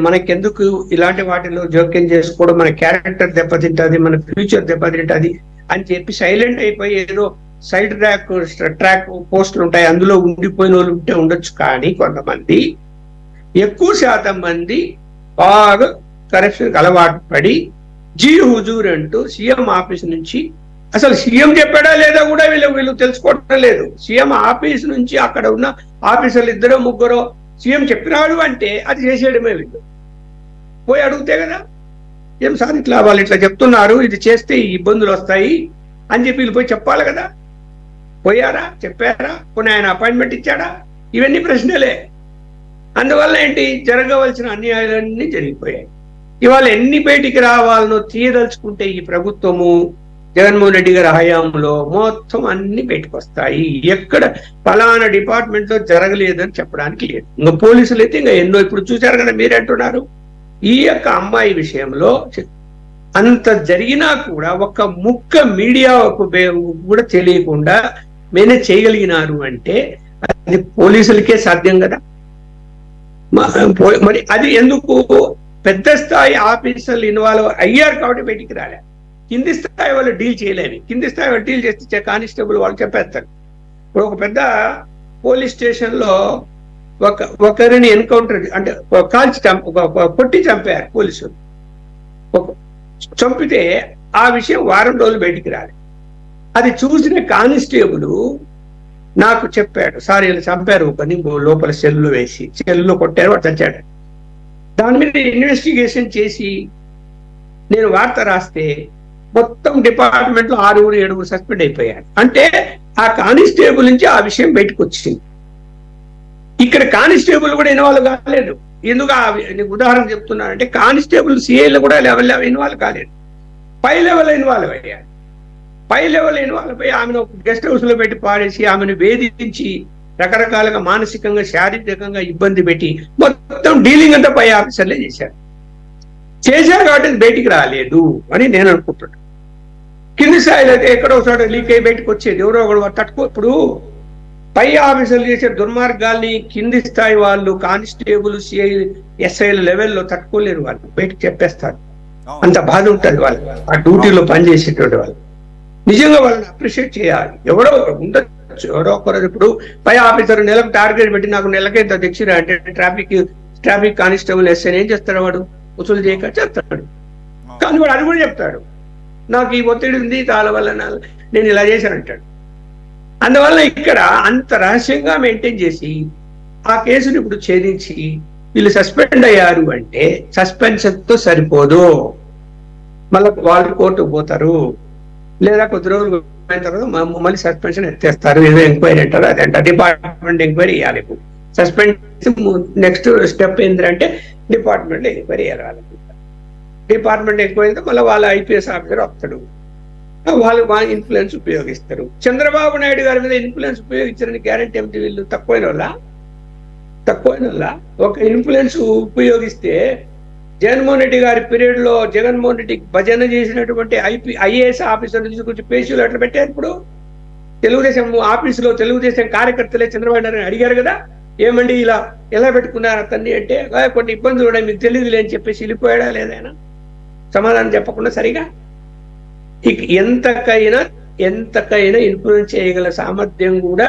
మనకెందుకు ఇలాంటి వాటిలో జోక్యం చేసుకోవడం, మన క్యారెక్టర్ దెబ్బతింటది, మన ఫ్యూచర్ దెబ్బతింటది అని చెప్పి సైలెంట్ అయిపోయి ఏదో సైడ్ ట్రాక్ పోస్టులు ఉంటాయి అందులో ఉండిపోయిన వాళ్ళు ఉండొచ్చు. కానీ కొంతమంది ఎక్కువ శాతం మంది బాగా కరప్షన్ అలవాటు పడి జీ హుజూర్ అంటూ సీఎం ఆఫీస్ నుంచి, అసలు సీఎం చెప్పాడా లేదా కూడా వీళ్ళు తెలుసుకోవడం లేదు. సీఎం ఆఫీస్ నుంచి అక్కడ ఉన్న ఆఫీసర్లు 2-3 సీఎం చెప్పినాడు అంటే అది చేసేయడమే. వీళ్ళు పోయి అడిగితే కదా, ఏం సార్ ఇట్లా వాళ్ళు ఇట్లా చెప్తున్నారు, ఇది చేస్తే ఇబ్బందులు వస్తాయి అని చెప్పి వీళ్ళు పోయి చెప్పాలి కదా. పోయారా, చెప్పారా, కొన్ని ఆయన అపాయింట్మెంట్ ఇచ్చాడా, ఇవన్నీ ప్రశ్నలే. అందువల్ల ఏంటి, జరగవలసిన అన్యాయాలన్నీ జరిగిపోయాయి. ఇవాళ ఎన్ని బయటికి రావాలనో తీయదలుచుకుంటే ఈ ప్రభుత్వము జగన్మోహన్ రెడ్డి గారి హయాంలో మొత్తం అన్ని బయటకు వస్తాయి. ఎక్కడ ఫలానా డిపార్ట్మెంట్ లో జరగలేదని చెప్పడానికి లేదు. ఇంకా పోలీసులు అయితే ఇంకా ఎన్నో, ఇప్పుడు చూశారు కదా మీరు అంటున్నారు, ఈ యొక్క అమ్మాయి విషయంలో అంత జరిగినా కూడా ఒక్క ముక్క మీడియా కూడా తెలియకుండా మేనేజ్ చేయగలిగినారు అంటే అది పోలీసులకే సాధ్యం కదా. మరి అది ఎందుకు, పెద్ద స్థాయి ఆఫీసర్లు ఇన్వాల్వ్ అయ్యారు కాబట్టి బయటికి రాలే. కింది స్థాయి వాళ్ళు డీల్ చేయలేని, కింది స్థాయి వాళ్ళు డీల్ చేస్తే కానిస్టేబుల్ వాళ్ళు చెప్పేస్తారు. ఇప్పుడు ఒక పెద్ద పోలీస్ స్టేషన్ లో ఒకరిని ఎన్కౌంటర్ అంటే కొట్టి చంపారు పోలీసులు. చంపితే ఆ విషయం వారం రోజులు బయటికి రాలి. అది చూసిన కానిస్టేబుల్ నాకు చెప్పాడు, సార్ వీళ్ళు చంపారు ఒకని లోపల సెల్లు వేసి, సెల్లులో కొట్టారు, వాడు చచ్చాడు. దాని మీద ఇన్వెస్టిగేషన్ చేసి నేను వార్త రాస్తే మొత్తం డిపార్ట్మెంట్ లో 6-7 సస్పెండ్ అయిపోయారు. అంటే ఆ కానిస్టేబుల్ నుంచి ఆ విషయం బయటకు వచ్చింది. ఇక్కడ కానిస్టేబుల్ కూడా ఇన్వాల్వ్ కాలేదు. ఎందుకు ఉదాహరణ చెప్తున్నానంటే, కానిస్టేబుల్ సిఐలు కూడా లెవెల్ ఇన్వాల్వ్ కాలేదు, పై లెవెల్ ఇన్వాల్వ్ అయ్యారు. పై లెవెల్ ఇన్వాల్వ్ అయ్యి ఆమెను గెస్ట్ హౌస్ లో పెట్టి పాడేసి ఆమెను వేధించి రకరకాలుగా మానసికంగా శారీరకంగా ఇబ్బంది పెట్టి మొత్తం డీలింగ్ అంతా పై ఆఫీసర్లే చేశారు కాబట్టి బయటికి రాలేదు అని నేను అనుకుంటున్నాను. కింది స్థాయిలో అయితే ఎక్కడో చోట లీక్ అయ్యి బయటకు వచ్చేది, ఎవరో ఒకడు ఇప్పుడు పై ఆఫీసర్లు చేసే దుర్మార్గాల్ని కింది స్థాయి వాళ్ళు కానిస్టేబుల్ సిఐ ఎస్ఐల లెవెల్లో తట్టుకోలేరు, వాళ్ళు బయటకు చెప్పేస్తారు. అంత బాధ ఉంటుంది వాళ్ళు ఆ డ్యూటీలో పనిచేసేటువంటి వాళ్ళు. నిజంగా వాళ్ళని అప్రిషియేట్ చేయాలి. ఎవరో ఉండొచ్చు, ఎవరో ఒకరు. ఇప్పుడు పై ఆఫీసర్ నెలకు టార్గెట్ పెట్టి నాకు నెలకే ఇంత తెచ్చిరా అంటే ట్రాఫిక్ కానిస్టేబుల్ ఎస్ఐ ఏం చేస్తాడు? వాడు వసూలు చేయక చేస్తాడు. కానీ వాడు అది కూడా చెప్తాడు, నాకు ఈ ఒత్తిడి ఉంది, దాని వల్ల నేను ఇలా చేశానంటాడు. అందువల్ల ఇక్కడ అంత రహస్యంగా మెయింటైన్ చేసి ఆ కేసును ఇప్పుడు ఛేదించి వీళ్ళు సస్పెండ్ అయ్యారు అంటే సస్పెన్షన్ తో సరిపోదు, మళ్ళీ వాళ్ళు కోర్టుకు పోతారు, లేదా కొద్ది రోజులు అయిన తర్వాత మళ్ళీ సస్పెన్షన్ ఎత్తేస్తారు. ఏదో ఎంక్వైరీ అంటారు, అదంట డిపార్ట్మెంట్ ఎంక్వైరీ చేయాలి. సస్పెండ్ నెక్స్ట్ స్టెప్ ఏంటంటే డిపార్ట్మెంట్ ఎంక్వైరీ చేయాలి. డిపార్ట్మెంట్ ఎంక్వైరీ అయితే మళ్ళీ వాళ్ళ ఐపీఎస్ ఆఫీసర్ వస్తాడు, వాళ్ళు వాళ్ళ ఇన్ఫ్లుయెన్స్ ఉపయోగిస్తారు. చంద్రబాబు నాయుడు గారి మీద ఇన్ఫ్లుయెన్స్ ఉపయోగించారని గ్యారెంటీ ఏమిటి? వీళ్ళు తక్కువైన వాళ్ళ ఒక ఇన్ఫ్లుయెన్స్ ఉపయోగిస్తే జగన్మోహన్ రెడ్డి గారి పీరియడ్ లో జగన్మోహన్ రెడ్డి భజన చేసినటువంటి ఐఏఎస్ ఆఫీసర్ తీసుకొచ్చి పేషీలు అట్లా పెట్టారు. ఇప్పుడు తెలుగుదేశం ఆఫీసులో తెలుగుదేశం కార్యకర్తలే చంద్రబాబు నాయుడు అడిగారు కదా, ఏమండి ఇలా ఎలా పెట్టుకున్నారు అతన్ని అంటే, కొన్ని ఇబ్బందులు ఉన్నాయి మీకు తెలియదులే అని చెప్పేసి వెళ్ళిపోయాడా లేదైనా సమాధానం చెప్పకుండా సరిగా. ఇక ఎంతకైనా ఇన్ఫ్లుయెన్స్ చేయగల సామర్థ్యం కూడా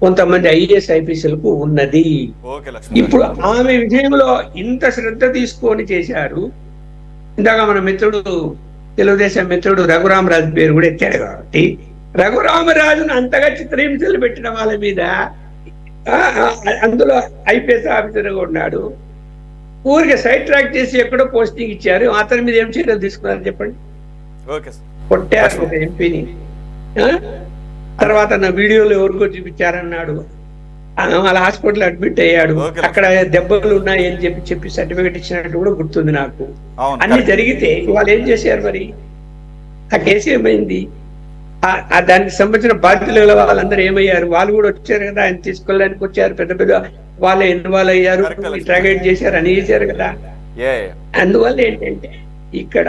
కొంతమంది ఐఏఎస్ ఐపీఎస్లకు ఉన్నది. ఇప్పుడు ఆమె విషయంలో ఇంత శ్రద్ధ తీసుకొని చేశారు. ఇందాక మన మిత్రుడు తెలుగుదేశం మిత్రుడు రఘురామరాజు పేరు కూడా ఎత్తాడు కాబట్టి రఘురామరాజును అంతగా చిత్రహింసలు పెట్టిన వాళ్ళ మీద అందులో ఐపీఎస్ ఆఫీసర్గా ఉన్నాడు. ఊరికి సైడ్ ట్రాక్ చేసి ఎక్కడో పోస్టింగ్ ఇచ్చారు, అతని మీద ఏం చర్యలు తీసుకున్నారని చెప్పండి. కొట్టారు ఒక ఎంపీని. తర్వాత నా వీడియోలో ఎవరికో చూపించారన్నాడు, వాళ్ళ హాస్పిటల్ అడ్మిట్ అయ్యాడు, అక్కడ దెబ్బలు ఉన్నాయి అని చెప్పి సర్టిఫికేట్ ఇచ్చినట్టు కూడా గుర్తుంది నాకు. అన్ని జరిగితే వాళ్ళు ఏం చేశారు మరి? ఆ కేసు ఏమైంది? దానికి సంబంధించిన బాధ్యులు వాళ్ళందరూ ఏమయ్యారు? వాళ్ళు కూడా వచ్చారు కదా, ఆయన తీసుకెళ్ళడానికి వచ్చారు, పెద్ద పెద్ద వాళ్ళే ఇన్వాల్వ్ అయ్యారు, టార్గెట్ చేశారు, అని చేశారు కదా. అందువల్ల ఏంటంటే ఇక్కడ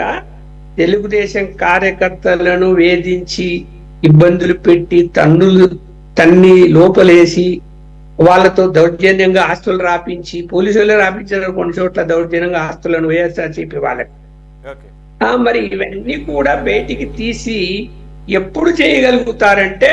తెలుగుదేశం కార్యకర్తలను వేధించి ఇబ్బందులు పెట్టి తన్ని లోపలేసి వాళ్ళతో దౌర్జన్యంగా ఆస్తులు రాపించి, పోలీసులు రాపించారు కొన్ని చోట్ల దౌర్జన్యంగా ఆస్తులను వైఎస్ఆర్సీపీ వాళ్ళకి. మరి ఇవన్నీ కూడా బయటికి తీసి ఎప్పుడు చేయగలుగుతారంటే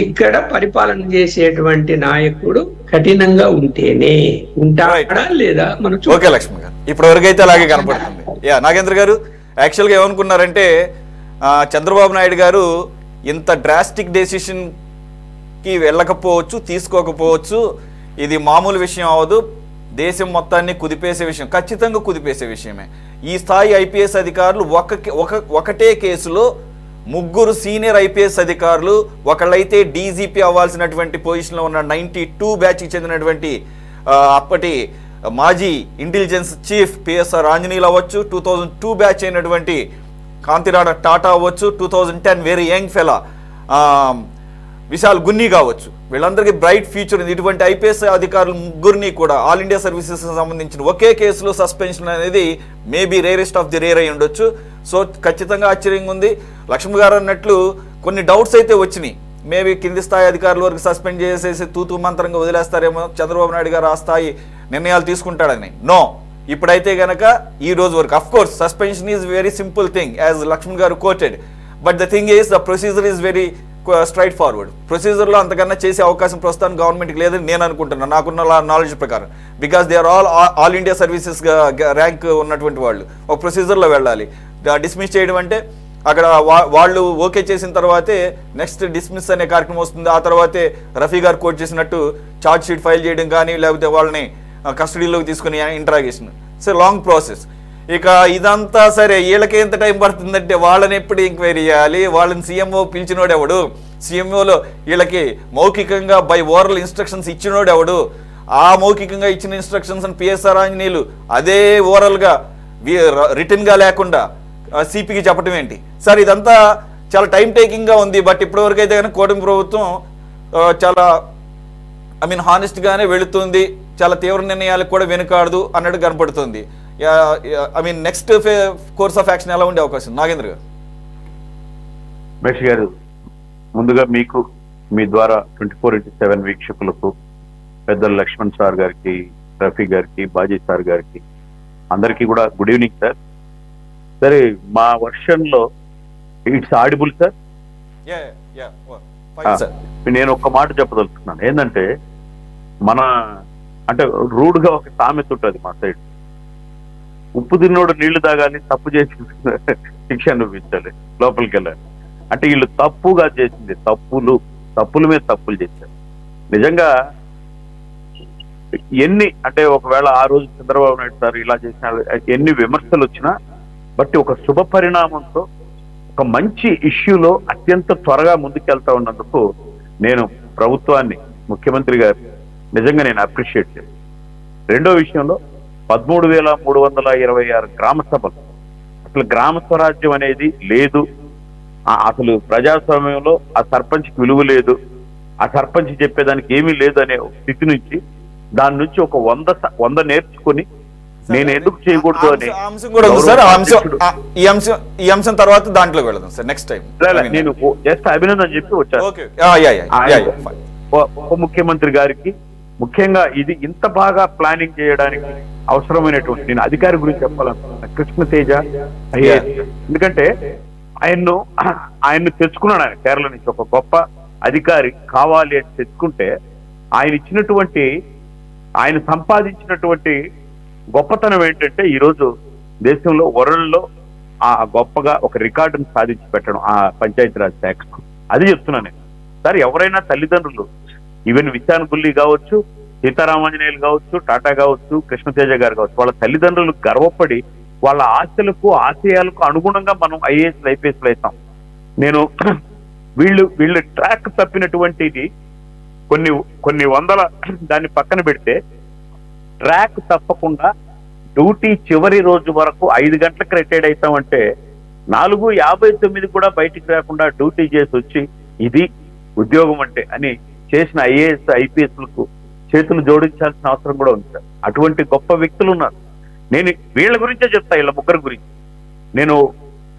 ఇక్కడ పరిపాలన చేసేటువంటి నాయకుడు కఠినంగా ఉంటేనే. ఉంటాడా లేదా మనం ఓకే లక్ష్మణ్ గారు, ఇప్పటి వరకు అయితే అలాగే కనపడుతుంది. నాగేంద్ర గారు, యాక్చువల్గా ఏమనుకున్నారంటే చంద్రబాబు నాయుడు గారు ఇంత డ్రాస్టిక్ డెసిషన్కి వెళ్ళకపోవచ్చు, తీసుకోకపోవచ్చు, ఇది మామూలు విషయం అవ్వదు, దేశం మొత్తాన్ని కుదిపేసే విషయం, ఖచ్చితంగా కుదిపేసే విషయమే. ఈ స్థాయి ఐపీఎస్ అధికారులు ఒకటే కేసులో ముగ్గురు సీనియర్ ఐపీఎస్ అధికారులు, ఒకళ్ళైతే డీజీపీ అవ్వాల్సినటువంటి పొజిషన్లో ఉన్న 92 బ్యాచ్కి చెందినటువంటి అప్పటి మాజీ ఇంటెలిజెన్స్ చీఫ్ పిఎస్ఆర్ ఆంజనేయులు అవ్వచ్చు, 2002 బ్యాచ్ అయినటువంటి కాంతిరాడ టాటా అవ్వచ్చు, 2010 very young fella Vishal Gunni కావచ్చు, వీళ్ళందరికీ బ్రైట్ ఫ్యూచర్ ఉంది. ఇటువంటి ఐపీఎస్ అధికారులు ముగ్గురిని కూడా ఆల్ ఇండియా సర్వీసెస్ సంబంధించిన ఒకే కేసులో సస్పెన్షన్ అనేది maybe rarest of the rare అయి ఉండొచ్చు. సో ఖచ్చితంగా ఆశ్చర్యంగా ఉంది. లక్ష్మణ్ గారు అన్నట్లు కొన్ని డౌట్స్ అయితే వచ్చినాయి. మేబీ కింది స్థాయి అధికారుల వరకు సస్పెండ్ చేసేసి తూతూ మంత్రంగా వదిలేస్తారేమో, చంద్రబాబు నాయుడు గారు ఆ స్థాయి నిర్ణయాలు తీసుకుంటాడని. నో, ఇప్పుడైతే గనక ఈ రోజు వరకు of course suspension is very simple thing as Laxman గారు quoted, but the thing is the procedure is very straightforward. ప్రొసీజర్లో అంతకన్నా చేసే అవకాశం ప్రస్తుతం గవర్నమెంట్కి లేదని నేను అనుకుంటున్నాను, నాకున్న నాలెడ్జ్ ప్రకారం. Because they are all India services rank ఉన్నటువంటి వాళ్ళు ఒక ప్రొసీజర్లో వెళ్ళాలి. డిస్మిస్ చేయడం అంటే అక్కడ వాళ్ళు ఓకే చేసిన తర్వాతే నెక్స్ట్ డిస్మిస్ అనే కార్యక్రమం వస్తుంది. ఆ తర్వాతే రఫీ గారు కోట్ చేసినట్టు ఛార్జ్ షీట్ ఫైల్ చేయడం కానీ, లేకపోతే వాళ్ళని కస్టడీలోకి తీసుకుని ఇంటరాగేషన్. So long process. ఇక ఇదంతా సరే, వీళ్ళకి ఎంత టైం పడుతుందంటే వాళ్ళని ఎప్పుడు ఎంక్వైరీ చేయాలి, వాళ్ళని సీఎంఓ పిలిచినోడు ఎవడు, సీఎంఓలో వీళ్ళకి మౌఖికంగా బై ఓరల్ ఇన్స్ట్రక్షన్స్ ఇచ్చినోడు ఎవడు, ఆ మౌఖికంగా ఇచ్చిన ఇన్స్ట్రక్షన్స్ అని పిఎస్ఆర్ ఆంజనేయులు అదే ఓరల్గా రిటర్న్గా లేకుండా సిపికి చెప్పడం ఏంటి సార్? ఇదంతా చాలా టైం టేకింగ్గా ఉంది. బట్ ఇప్పటివరకు అయితే కనుక కూటమి ప్రభుత్వం చాలా హానెస్ట్గానే వెళుతుంది, చాలా తీవ్ర నిర్ణయాలకు కూడా వెనుకాడదు అన్నట్టు కనపడుతుంది. నెక్స్ట్ కోర్స్ ఆఫ్ యాక్షన్ ఎలా ఉండే అవకాశం? నాగేంద్ర గారు. మహేష్ గారు, ముందుగా మీకు మీ ద్వారా 24/7 వీక్షకులకు, పెద్దలు లక్ష్మణ్ సార్ గారికి, రఫీ గారికి, బాజీ సార్ గారికి, అందరికీ కూడా గుడ్ ఈవినింగ్ సార్. సరే, మా వర్షన్లో ఇట్స్ ఆడిబుల్ సార్. సార్ నేను ఒక్క మాట చెప్పదలుచుకున్నాను. ఏంటంటే మన అంటే రూడ్గా ఒక సామెత ఉంటుంది మా సైడ్, ఉప్పు తిన్నోడు నీళ్లు తాగాలి, తప్పు చేసి శిక్ష అనుభవించాలి, లోపలికి వెళ్ళాలి. అంటే వీళ్ళు తప్పుగా చేసింది తప్పుల మీద తప్పులు చేశారు. నిజంగా అంటే ఒకవేళ ఆ రోజు చంద్రబాబు నాయుడు సార్ ఇలా చేసిన ఎన్ని విమర్శలు వచ్చినా బట్టి ఒక శుభ పరిణామంతో ఒక మంచి ఇష్యూలో అత్యంత త్వరగా ముందుకెళ్తా ఉన్నందుకు నేను ప్రభుత్వాన్ని, ముఖ్యమంత్రి గారు నిజంగా నేను అప్రిషియేట్ చేస్తాను. రెండో విషయంలో 13,326 గ్రామ సభలు, అసలు గ్రామ స్వరాజ్యం అనేది లేదు, అసలు ప్రజాస్వామ్యంలో ఆ సర్పంచ్కి విలువ లేదు, ఆ సర్పంచ్ చెప్పేదానికి ఏమీ లేదు అనే స్థితి నుంచి దాని నుంచి ఒక 100 నేర్చుకుని నేను ఎందుకు చేయకూడదు అని ఈ అంశం తర్వాత దాంట్లో వెళదాం సార్ నెక్స్ట్ టైం. నేను జస్ట్ అభినందన చెప్పి వచ్చాను ఉప ముఖ్యమంత్రి గారికి. ముఖ్యంగా ఇది ఇంత బాగా ప్లానింగ్ చేయడానికి అవసరమైనటువంటి, నేను అధికారి గురించి చెప్పాలనుకుంటున్నాను, కృష్ణతేజ ఐఏఎస్. ఎందుకంటే ఆయన్ను తెచ్చుకున్నాడు ఆయన కేరళ నుంచి, ఒక గొప్ప అధికారి కావాలి అని తెచ్చుకుంటే ఆయన సంపాదించినటువంటి గొప్పతనం ఏంటంటే ఈరోజు దేశంలో వరల్డ్లో ఆ గొప్పగా ఒక రికార్డును సాధించి పెట్టడం ఆ పంచాయతీరాజ్ శాఖకు. అది చెప్తున్నాను నేను సార్. ఎవరైనా తల్లిదండ్రులు, ఈవెన్ విశాన్ గుల్లి కావచ్చు, సీతారామాంజనేయులు కావచ్చు, టాటా కావచ్చు, కృష్ణతేజ గారు కావచ్చు, వాళ్ళ తల్లిదండ్రులు గర్వపడి వాళ్ళ ఆశలకు ఆశయాలకు అనుగుణంగా మనం ఐఏఎస్లు ఐపీఎస్లు అవుతాం. నేను వీళ్ళు ట్రాక్ తప్పినటువంటిది కొన్ని వందల, దాన్ని పక్కన పెడితే ట్రాక్ తప్పకుండా డ్యూటీ చివరి రోజు వరకు 5 గంటలకు రిటైర్డ్ అవుతామంటే 4:59 కూడా బయటికి రాకుండా డ్యూటీ చేసి వచ్చి ఇది ఉద్యోగం అంటే అని చేసిన ఐఏఎస్ ఐపీఎస్లకు చేతులు జోడించాల్సిన అవసరం కూడా ఉంది సార్. అటువంటి గొప్ప వ్యక్తులు ఉన్నారు. నేను వీళ్ళ గురించే చెప్తా, వీళ్ళ ముగ్గురు గురించి. నేను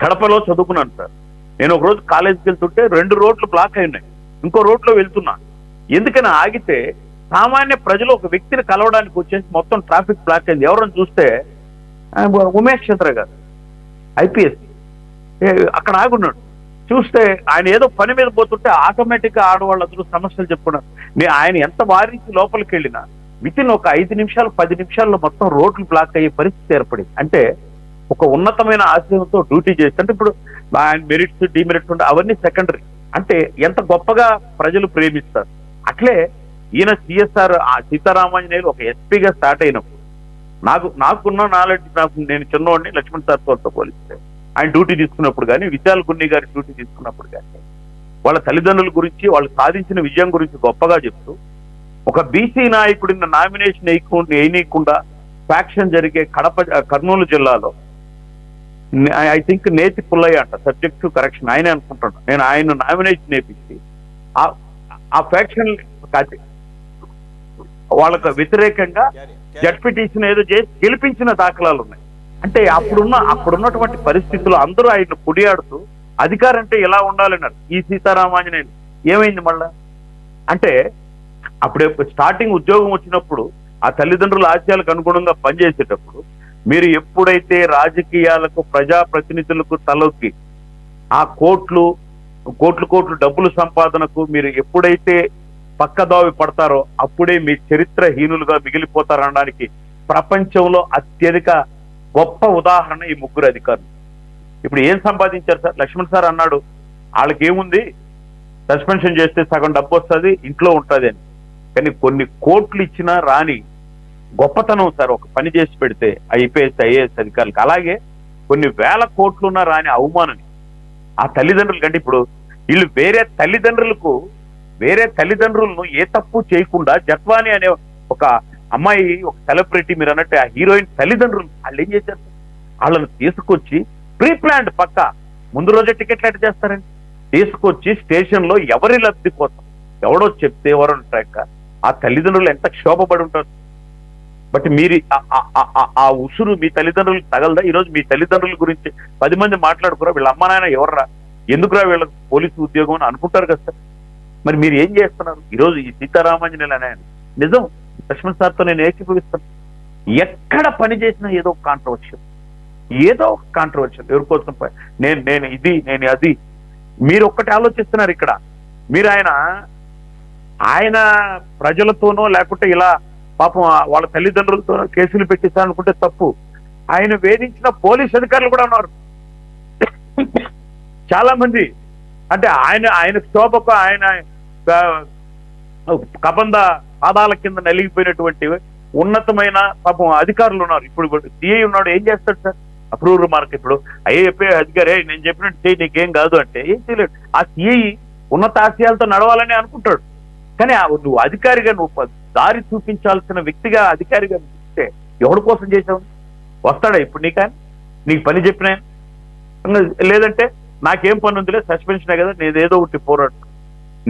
కడపలో చదువుకున్నాను సార్. నేను ఒక రోజు కాలేజీకి వెళ్తుంటే 2 రోడ్లు బ్లాక్ అయి ఉన్నాయి, ఇంకో రోడ్లో వెళ్తున్నా. ఎందుకని ఆగితే సామాన్య ప్రజలు ఒక వ్యక్తిని కలవడానికి వచ్చేసి మొత్తం ట్రాఫిక్ బ్లాక్ అయింది. ఎవరైనా చూస్తే ఉమేష్ చంద్ర గారు ఐపీఎస్ అక్కడ ఆగున్నాడు. చూస్తే ఆయన ఏదో పని మీద పోతుంటే ఆటోమేటిక్గా ఆడవాళ్ళందరూ సమస్యలు చెప్పుకున్నారు. ఆయన ఎంత వారించి లోపలికి వెళ్ళినా వితిన్ ఒక 5 నిమిషాలు 10 నిమిషాల్లో మొత్తం రోడ్లు బ్లాక్ అయ్యే పరిస్థితి ఏర్పడింది. అంటే ఒక ఉన్నతమైన ఆశయంతో డ్యూటీ చేస్తే, అంటే ఇప్పుడు ఆయన మెరిట్స్ డిమెరిట్స్ ఉంటే అవన్నీ సెకండరీ. అంటే ఎంత గొప్పగా ప్రజలు ప్రేమిస్తారు. అట్లే ఈయన సిఎస్ఆర్ సీతారామాంజనేయులు ఒక ఎస్పీగా స్టార్ట్ అయినప్పుడు నాకున్న నాలెడ్జ్, నేను చిన్నవాడిని లక్ష్మణ్ సార్తో పోలిస్తే ఆయన డ్యూటీ తీసుకున్నప్పుడు కానీ, విశాల్ గున్ని గారి డ్యూటీ తీసుకున్నప్పుడు కానీ వాళ్ళ తల్లిదండ్రుల గురించి, వాళ్ళు సాధించిన విజయం గురించి గొప్పగా చెప్తూ, ఒక బీసీ నాయకుడిని నామినేషన్ వేయనీయకుండా ఫ్యాక్షన్ జరిగే కర్నూలు జిల్లాలో ఐ థింక్ నేతి పుల్లయ్య అంట, సబ్జెక్ట్ టు కరెక్షన్ ఆయనే అనుకుంటున్నాను నేను, ఆయన నామినేషన్ వేయించి ఆ ఫ్యాక్షన్ వాళ్ళకు వ్యతిరేకంగా జడ్పీటీసీని ఏదో చేసి గెలిపించిన దాఖలాలు ఉన్నాయి. అంటే అప్పుడున్నటువంటి పరిస్థితులు అందరూ ఆయన కొడియాడుతూ అధికారం అంటే ఎలా ఉండాలన్నారు. ఈ సీతారామాంజనేయులు ఏమైంది మళ్ళా అంటే, అప్పుడే స్టార్టింగ్ ఉద్యోగం వచ్చినప్పుడు ఆ తల్లిదండ్రుల ఆశయాలకు అనుగుణంగా పనిచేసేటప్పుడు మీరు ఎప్పుడైతే రాజకీయాలకు, ప్రజాప్రతినిధులకు తలొక్కి ఆ కోట్లు డబ్బులు సంపాదనకు మీరు ఎప్పుడైతే పక్కదావి పడతారో అప్పుడే మీ చరిత్రహీనులుగా మిగిలిపోతారనడానికి ప్రపంచంలో అత్యధిక గొప్ప ఉదాహరణ ఈ ముగ్గురు అధికారులు. ఇప్పుడు ఏం సంపాదించారు సార్? లక్ష్మణ్ సార్ అన్నాడు వాళ్ళకి ఏముంది, సస్పెన్షన్ చేస్తే సగం డబ్బు వస్తుంది, ఇంట్లో ఉంటుంది అని. కానీ కొన్ని కోట్లు ఇచ్చినా రాని గొప్పతనం సార్ ఒక పని చేసి పెడితే ఐపీఎస్ ఐఏఎస్ అధికారులకు. అలాగే కొన్ని వేల కోట్లున్నా రాని అవమానం ఆ తల్లిదండ్రులు కంటే. ఇప్పుడు వీళ్ళు వేరే తల్లిదండ్రులను ఏ తప్పు చేయకుండా, జట్వాని అనే ఒక అమ్మాయి, ఒక సెలబ్రిటీ, మీరు అన్నట్టు ఆ హీరోయిన్ తల్లిదండ్రులు వాళ్ళు ఏం చేశారు? వాళ్ళని తీసుకొచ్చి ప్రీ ప్లాన్డ్ పక్క ముందు రోజే టికెట్లు ఎట్లా చేస్తారండి, తీసుకొచ్చి స్టేషన్లో ఎవరి లబ్ధి కోసం ఎవడో చెప్తే ఎవరో ట్రాక్ ఆ తల్లిదండ్రులు ఎంత క్షోభపడి ఉంటారు. బట్ మీరు ఆ ఉసురు మీ తల్లిదండ్రులకు తగలదా? ఈరోజు మీ తల్లిదండ్రుల గురించి 10 మంది మాట్లాడుకురా, వీళ్ళ అమ్మ నాయన ఎవర్రా, ఎందుకురా వీళ్ళకి పోలీసు ఉద్యోగం అని అనుకుంటారు కదా సార్. మరి మీరు ఏం చేస్తున్నారు? ఈరోజు ఈ సీతారామాంజనేయులు అనే నిజం లక్ష్మణ్ సార్తో నేను ఏకీభవిస్తాను. ఎక్కడ పని చేసినా ఏదో కాంట్రవర్షియల్. ఏదో ఒక కాంట్రవర్షియల్ ఎవరి కోసం నేను ఇది నేను అది. మీరు ఒక్కటి ఆలోచిస్తున్నారు ఇక్కడ. మీరు ఆయన ప్రజలతోనో లేకుంటే ఇలా పాపం వాళ్ళ తల్లిదండ్రులతోనో కేసులు పెట్టిస్తారనుకుంటే తప్పు. ఆయన వేధించిన పోలీస్ అధికారులు కూడా ఉన్నారు చాలా మంది. అంటే ఆయన శోభకు ఆయన కబంద పాదాల కింద నలిగిపోయినటువంటి ఉన్నతమైన పాపం అధికారులు ఉన్నారు. ఇప్పుడు సిఐ ఉన్నాడు, ఏం చేస్తాడు సార్? అప్రూవర్ మార్క్ ఇప్పుడు ఐఏపీ అధికారి నేను చెప్పినట్టు చేయి నీకేం కాదు అంటే ఏం చేయలేడు. ఆ సిఐ ఉన్నత ఆశయాలతో నడవాలని అనుకుంటాడు. కానీ నువ్వు అధికారిగా నువ్వు దారి చూపించాల్సిన వ్యక్తిగా అధికారిగా ఇస్తే ఎవరి కోసం చేసావు? వస్తాడా ఇప్పుడు నీకు పని చెప్పినా? లేదంటే నాకేం పని ఉందిలే సస్పెన్షనే కదా నేను ఏదో ఒకటి పోరాడు.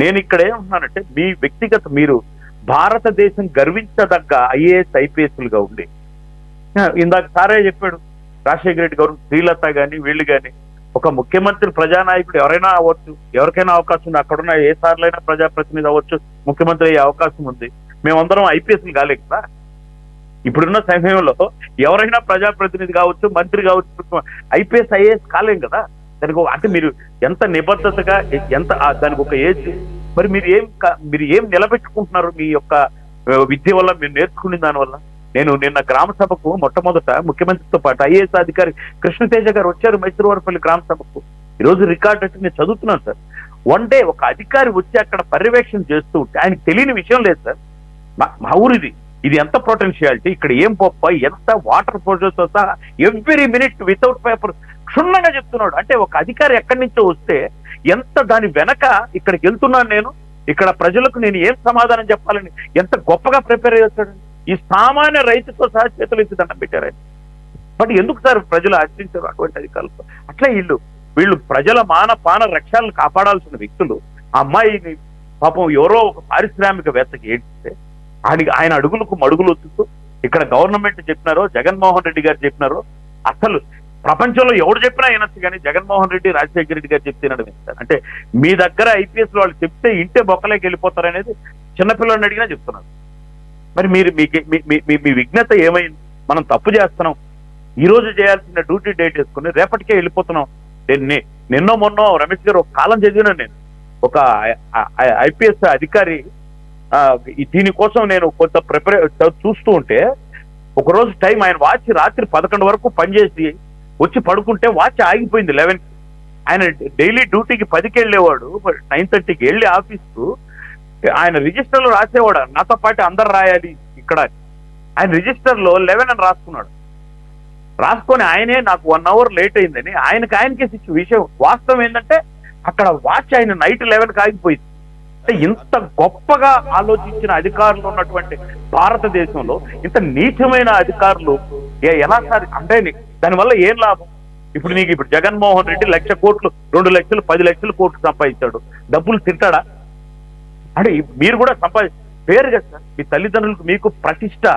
నేను ఇక్కడ ఏమంటున్నానంటే మీ వ్యక్తిగత మీరు భారతదేశం గర్వించదగ్గ ఐఏఎస్ ఐపీఎస్లుగా ఉండి ఇందాక సారే చెప్పాడు రాజశేఖర రెడ్డి గారు, శ్రీలత కానీ వీళ్ళు కానీ ఒక ముఖ్యమంత్రి ప్రజానాయకుడు ఎవరైనా అవ్వచ్చు, ఎవరికైనా అవకాశం ఉంది. అక్కడున్న ఏ సార్లైనా ప్రజాప్రతినిధి అవ్వచ్చు, ముఖ్యమంత్రి అయ్యే అవకాశం ఉంది. మేమందరం ఐపీఎస్లు కాలే కదా. ఇప్పుడున్న సమయంలో ఎవరైనా ప్రజాప్రతినిధి కావచ్చు, మంత్రి కావచ్చు, ఐపీఎస్ ఐఏఎస్ కాలేం కదా. దానికి అంటే మీరు ఎంత నిబద్ధతగా ఎంత దానికి ఒక ఏజ్ మరి మీరు ఏం నిలబెట్టుకుంటున్నారు మీ యొక్క విద్య వల్ల మీరు నేర్చుకునే దానివల్ల? నేను నిన్న గ్రామ సభకు మొట్టమొదట ముఖ్యమంత్రితో పాటు ఐఏఎస్ అధికారి కృష్ణతేజ గారు వచ్చారు మైసూరువారిపల్లి గ్రామ సభకు. ఈరోజు రికార్డు అంటే నేను చదువుతున్నాను సార్. వన్ డే ఒక అధికారి వచ్చి అక్కడ పర్యవేక్షణ చేస్తూ ఉంటే ఆయనకు తెలియని విషయం లేదు సార్. మా ఊరిది ఇది ఎంత పొటెన్షియాలిటీ, ఇక్కడ ఏం గొప్ప, ఎంత వాటర్ ఫోర్సెస్ వస్తా ఎవ్రీ మినిట్ వితౌట్ పేపర్ క్షుణ్ణంగా చెప్తున్నాడు. అంటే ఒక అధికారి ఎక్కడి నుంచో వస్తే ఎంత దాని వెనక ఇక్కడికి వెళ్తున్నాను నేను, ఇక్కడ ప్రజలకు నేను ఏం సమాధానం చెప్పాలని ఎంత గొప్పగా ప్రిపేర్ చేస్తాడు. ఈ సామాన్య రైతుతో సహా చేతులు ఎత్తి దండం పెట్టారు ఆయన. బట్ ఎందుకు సార్ ప్రజలు ఆశ్రయించారు అటువంటి అధికారులతో? అట్లా వీళ్ళు ప్రజల పాన రక్షణలు కాపాడాల్సిన వ్యక్తులు ఆ అమ్మాయిని పాపం ఎవరో ఒక పారిశ్రామికవేత్తకి ఏడిస్తే ఆయన అడుగులకు మడుగులు వస్తుతూ ఇక్కడ గవర్నమెంట్ చెప్పినారో జగన్మోహన్ రెడ్డి గారు చెప్పినారో అసలు ప్రపంచంలో ఎవరు చెప్పినా వినొచ్చు, కానీ జగన్మోహన్ రెడ్డి రాజశేఖర రెడ్డి గారు చెప్తే వినడం. అంటే మీ దగ్గర ఐపీఎస్ వాళ్ళు చెప్తే ఇంటే బొక్కలేకి వెళ్ళిపోతారనేది చిన్నపిల్లల్ని అడిగినా చెప్తున్నారు. మరి మీ విఘ్నత ఏమైంది? మనం తప్పు చేస్తున్నాం, ఈ రోజు చేయాల్సిన డ్యూటీ డేట్ వేసుకుని రేపటికే వెళ్ళిపోతున్నాం. నిన్నో మొన్నో రమేష్ గారు ఒక కాలం చదివినా నేను, ఒక ఐపీఎస్ అధికారి దీనికోసం నేను కొంత చూస్తూ ఉంటే ఒకరోజు టైం ఆయన వాచ్ రాత్రి 11 వరకు పనిచేసి వచ్చి పడుకుంటే వాచ్ ఆగిపోయింది 11కి. ఆయన డైలీ డ్యూటీకి 10కి వెళ్ళేవాడు, 9:30కి వెళ్ళి ఆఫీస్కు ఆయన రిజిస్టర్లో రాసేవాడు నాతో పాటు అందరు రాయాలి ఇక్కడ. ఆయన రిజిస్టర్లో 11 అని రాసుకున్నాడు. రాసుకొని ఆయనే నాకు 1 అవర్ లేట్ అయిందని ఆయనకే విషయం. వాస్తవం ఏంటంటే అక్కడ వాచ్ ఆయన నైట్ 11కి ఆగిపోయింది. అంటే ఇంత గొప్పగా ఆలోచించిన అధికారులు ఉన్నటువంటి భారతదేశంలో ఇంత నీచమైన అధికారులు ఎలా సార్? అంటే దానివల్ల ఏం లాభం? ఇప్పుడు జగన్మోహన్ రెడ్డి 1,00,000 కోట్లు, 2 లక్షలు, 10 లక్షల కోట్లు సంపాదించాడు. డబ్బులు తింటాడా? అంటే మీరు కూడా పేరు కదా సార్, మీ తల్లిదండ్రులకు మీకు ప్రతిష్ట.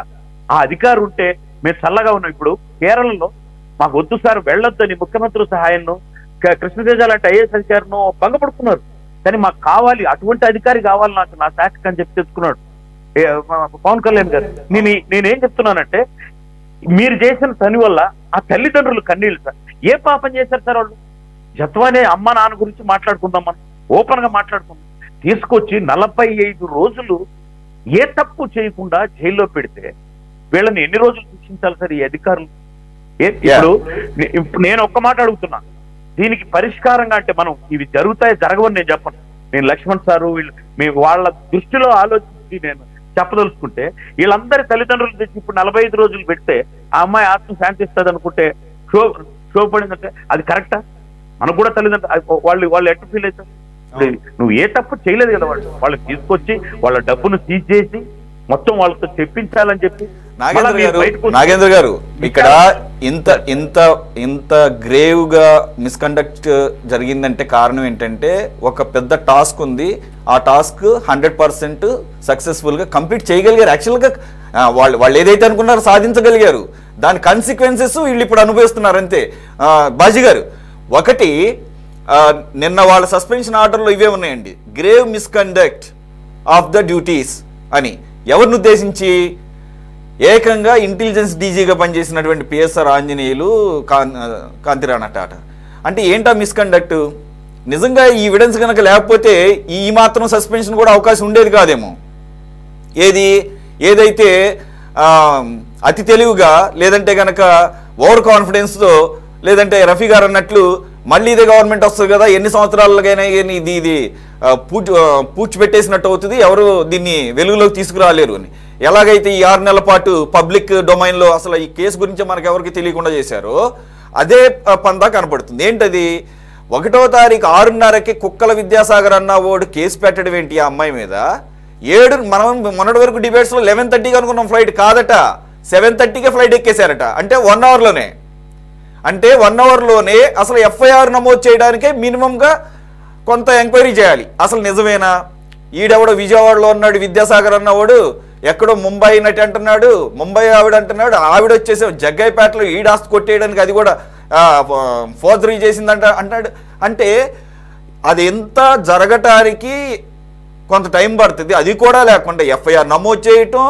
ఆ అధికారు ఉంటే మేము చల్లగా ఉన్నాం. ఇప్పుడు కేరళలో మాకు వద్దు సార్ వెళ్ళొద్దని ముఖ్యమంత్రి సహాయంను కృష్ణతేజ లాంటి ఐఏఎస్ అధికారులను భంగపడుతున్నారు. కానీ మాకు కావాలి, అటువంటి అధికారి కావాలి నాకు, నా శాఖకు అని చెప్పి తెచ్చుకున్నాడు పవన్ కళ్యాణ్ గారు. నేనేం చెప్తున్నానంటే మీరు చేసిన పని వల్ల ఆ తల్లిదండ్రులు కన్నీళ్ళు సార్. ఏ పాపం చేశారు సార్ వాళ్ళు? జత్వానే అమ్మ నాన్న గురించి మాట్లాడుకుందాం, మనం ఓపెన్ గా మాట్లాడుకుందాం. తీసుకొచ్చి 45 రోజులు ఏ తప్పు చేయకుండా జైల్లో పెడితే వీళ్ళని ఎన్ని రోజులు శిక్షించాలి సార్ ఈ అధికారులు? ఇప్పుడు నేను ఒక్క మాట అడుగుతున్నా, దీనికి పరిష్కారంగా అంటే మనం ఇవి జరగవని నేను చెప్పను. నేను లక్ష్మణ్ సారు వాళ్ళ దృష్టిలో ఆలోచించి నేను చెప్పదలుచుకుంటే వీళ్ళందరి తల్లిదండ్రులు తెచ్చి ఇప్పుడు 45 రోజులు పెడితే ఆ అమ్మాయి ఆత్మ శాంతిస్తుంది అనుకుంటే శోభపడిందంటే అది కరెక్టా? మనకు కూడా తల్లిదండ్రులు వాళ్ళు ఎట్లా ఫీల్ అవుతారు? నువ్వు ఏ తప్పు చేయలేదు కదా. వాళ్ళకి తీసుకొచ్చి వాళ్ళ డబ్బును సీజ్ చేసి మొత్తం వాళ్ళతో చెప్పించాలని చెప్పి. నాగేంద్ర గారు, ఇక్కడ ఇంత గ్రేవ్ గా మిస్కండక్ట్ జరిగిందంటే కారణం ఏంటంటే ఒక పెద్ద టాస్క్ ఉంది. ఆ టాస్క్ 100% సక్సెస్ఫుల్ గా కంప్లీట్ చేయగలిగారు. యాక్చువల్ గా వాళ్ళు ఏదైతే అనుకున్నారో సాధించగలిగారు. దాని కాన్సిక్వెన్సెస్ వీళ్ళు ఇప్పుడు అనుభవిస్తున్నారు అంతే. బాజీ గారు, ఒకటి నిన్న వాళ్ళ సస్పెన్షన్ ఆర్డర్లో ఇవే ఉన్నాయండి, grave misconduct of the duties అని. ఎవరిని ఉద్దేశించి? ఏకంగా ఇంటెలిజెన్స్ డీజీగా పనిచేసినటువంటి పిఎస్ఆర్ ఆంజనేయులు కాంతిరాణ టాటా. అంటే ఏంటా మిస్కండక్ట్? నిజంగా ఈ ఎవిడెన్స్ కనుక లేకపోతే ఈ మాత్రం సస్పెన్షన్ కూడా అవకాశం ఉండేది కాదేమో. ఏదైతే అతి తెలివిగా లేదంటే కనుక ఓవర్ కాన్ఫిడెన్స్తో లేదంటే రఫీ గారు అన్నట్లు మళ్ళీ ఇదే గవర్నమెంట్ వస్తుంది కదా, ఎన్ని సంవత్సరాలకైనా ఇది పూడ్చిపెట్టేసినట్టు అవుతుంది, ఎవరు దీన్ని వెలుగులోకి తీసుకురాలేరు అని. ఎలాగైతే ఈ 6 నెలల పాటు పబ్లిక్ డొమైన్లో అసలు ఈ కేసు గురించి మనకు ఎవరికి తెలియకుండా చేశారో అదే పందా కనపడుతుంది. ఏంటది? 1వ తారీఖు 6:30కి కుక్కల విద్యాసాగర్ అన్న వాడు కేసు పెట్టడం ఏంటి ఆ అమ్మాయి మీద? మనం మొన్నటి వరకు డిబేట్స్లో 11:30కి అనుకున్నాం ఫ్లైట్, కాదట 7:30కే ఫ్లైట్ ఎక్కేశారట. అంటే 1 అవర్లోనే, అంటే 1 అవర్లోనే అసలు ఎఫ్ఐఆర్ నమోదు చేయడానికే మినిమంగా కొంత ఎంక్వైరీ చేయాలి. అసలు నిజమేనా? ఈడెవడో విజయవాడలో ఉన్నాడు విద్యాసాగర్ అన్నవాడు, ఎక్కడో ముంబై నటి అంటున్నాడు, ముంబై ఆవిడ అంటున్నాడు, ఆవిడ వచ్చేసి జగ్గైపేటలో ఈడాస్తు కొట్టేయడానికి అది కూడా ఫోర్జరీ చేసిందంట అంటాడు. అంటే అది ఎంత జరగటానికి కొంత టైం పడుతుంది. అది కూడా లేకుండా ఎఫ్ఐఆర్ నమోదు చేయటం,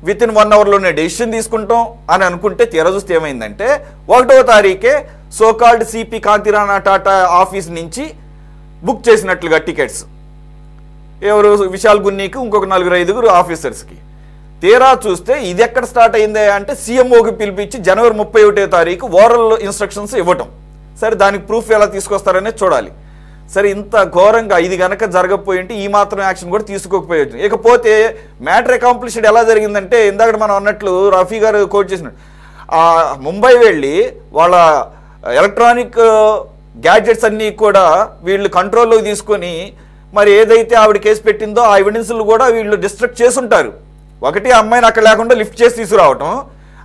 వితిన్ 1 అవర్లోనే డెసిషన్ తీసుకుంటాం అని అనుకుంటే తీరా చూస్తే ఏమైందంటే 1వ తారీఖే so called CP Kanti Rana Tata office నుంచి బుక్ చేసినట్లుగా టికెట్స్ ఎవరు విశాల్ గున్నీకి ఇంకొక 4-5 ఆఫీసర్స్కి. తీరా చూస్తే ఇది ఎక్కడ స్టార్ట్ అయిందే అంటే సీఎంఓకి పిలిపించి జనవరి 31వ తారీఖు ఓరల్ ఇన్స్ట్రక్షన్స్ ఇవ్వటం. సరే దానికి ప్రూఫ్ ఎలా తీసుకొస్తారనే చూడాలి. సరే ఇంత ఘోరంగా ఇది కనుక జరగకపోయింటే ఈ మాత్రం యాక్షన్ కూడా తీసుకోకపోయేది. ఇకపోతే మ్యాటర్ అకాంప్లిష్డ్ ఎలా జరిగిందంటే ఇందాక మనం అన్నట్లు రఫీ గారు కోట్ చేసినట్టు ముంబై వెళ్ళి వాళ్ళ ఎలక్ట్రానిక్ గ్యాడ్జెట్స్ అన్నీ కూడా వీళ్ళు కంట్రోల్లోకి తీసుకొని మరి ఏదైతే ఆవిడ కేసు పెట్టిందో ఆ ఎవిడెన్స్లు కూడా వీళ్ళు డిస్ట్రక్ట్ చేసుంటారు. ఒకటి అమ్మాయిని అక్కడ లేకుండా లిఫ్ట్ చేసి తీసుకురావటం,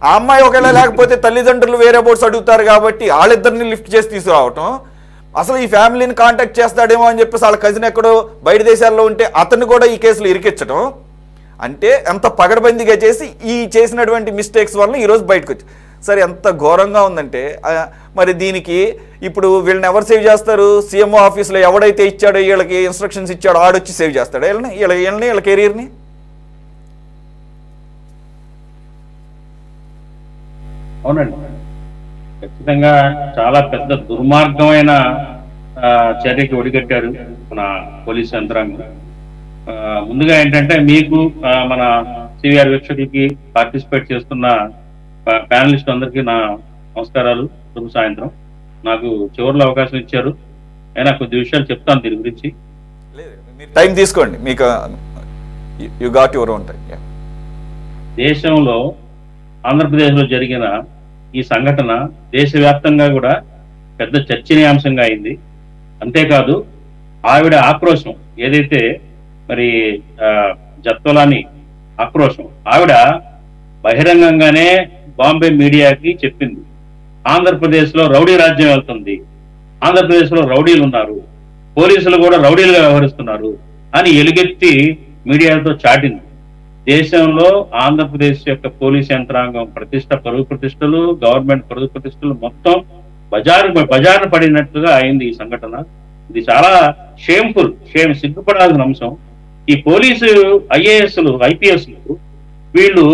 ఆ అమ్మాయి ఒకవేళ లేకపోతే తల్లిదండ్రులు వేరే బోర్డ్స్ అడుగుతారు కాబట్టి వాళ్ళిద్దరిని లిఫ్ట్ చేసి తీసుకురావటం, అసలు ఈ ఫ్యామిలీని కాంటాక్ట్ చేస్తాడేమో అని చెప్పేసి వాళ్ళ కజిన్ ఎక్కడో బయట దేశాల్లో ఉంటే అతన్ని కూడా ఈ కేసులో ఇరికించడం. అంటే ఎంత పగడబందీగా చేసి ఈ చేసినటువంటి మిస్టేక్స్ వల్ల ఈరోజు బయటకు వచ్చి సరే ఎంత ఘోరంగా ఉందంటే మరి దీనికి ఇప్పుడు వీళ్ళని ఎవరు సేవ్ చేస్తారు? సీఎంఓ ఆఫీస్లో ఎవడైతే ఇచ్చాడో వీళ్ళకి ఇన్స్ట్రక్షన్స్ ఇచ్చాడో ఆడొచ్చి సేవ్ చేస్తాడు వీళ్ళ కెరీర్ని. అవునండి, ఖచ్చితంగా చాలా పెద్ద దుర్మార్గమైన చర్యకి ఒడిగట్టారు మన పోలీసు యంత్రాంగం. ముందుగా ఏంటంటే మీకు మన సివిఆర్ వీక్షకులకి పార్టిసిపేట్ చేస్తున్న ప్యానలిస్ట్ అందరికీ నా నమస్కారాలు. శుభ సాయంత్రం. నాకు చివరిలో అవకాశం ఇచ్చారు, అయినా కొద్ది విషయాలు చెప్తాను దీని గురించి. టైం తీసుకోండి, మీకు you got your own time. దేశంలో ఆంధ్రప్రదేశ్లో జరిగిన ఈ సంఘటన దేశవ్యాప్తంగా కూడా పెద్ద చర్చనీయాంశంగా అయింది. అంతేకాదు ఆవిడ ఆక్రోశం ఏదైతే మరి జత్వలాని ఆక్రోశం, ఆవిడ బహిరంగంగానే బాంబే మీడియాకి చెప్పింది, ఆంధ్రప్రదేశ్లో రౌడీ రాజ్యం వెళ్తుంది, ఆంధ్రప్రదేశ్లో రౌడీలు ఉన్నారు, పోలీసులు కూడా రౌడీలుగా వ్యవహరిస్తున్నారు అని ఎలుగెత్తి మీడియాతో చాటింది. దేశంలో ఆంధ్రప్రదేశ్ యొక్క పోలీస్ యంత్రాంగం పరుగు ప్రతిష్టలు, గవర్నమెంట్ పరుగు ప్రతిష్టలు మొత్తం బజారున పడినట్టుగా అయింది ఈ సంఘటన. ఇది చాలా సిగ్గుపడాల్సిన అంశం. ఈ పోలీసు ఐఏఎస్లు ఐపీఎస్లు వీళ్ళు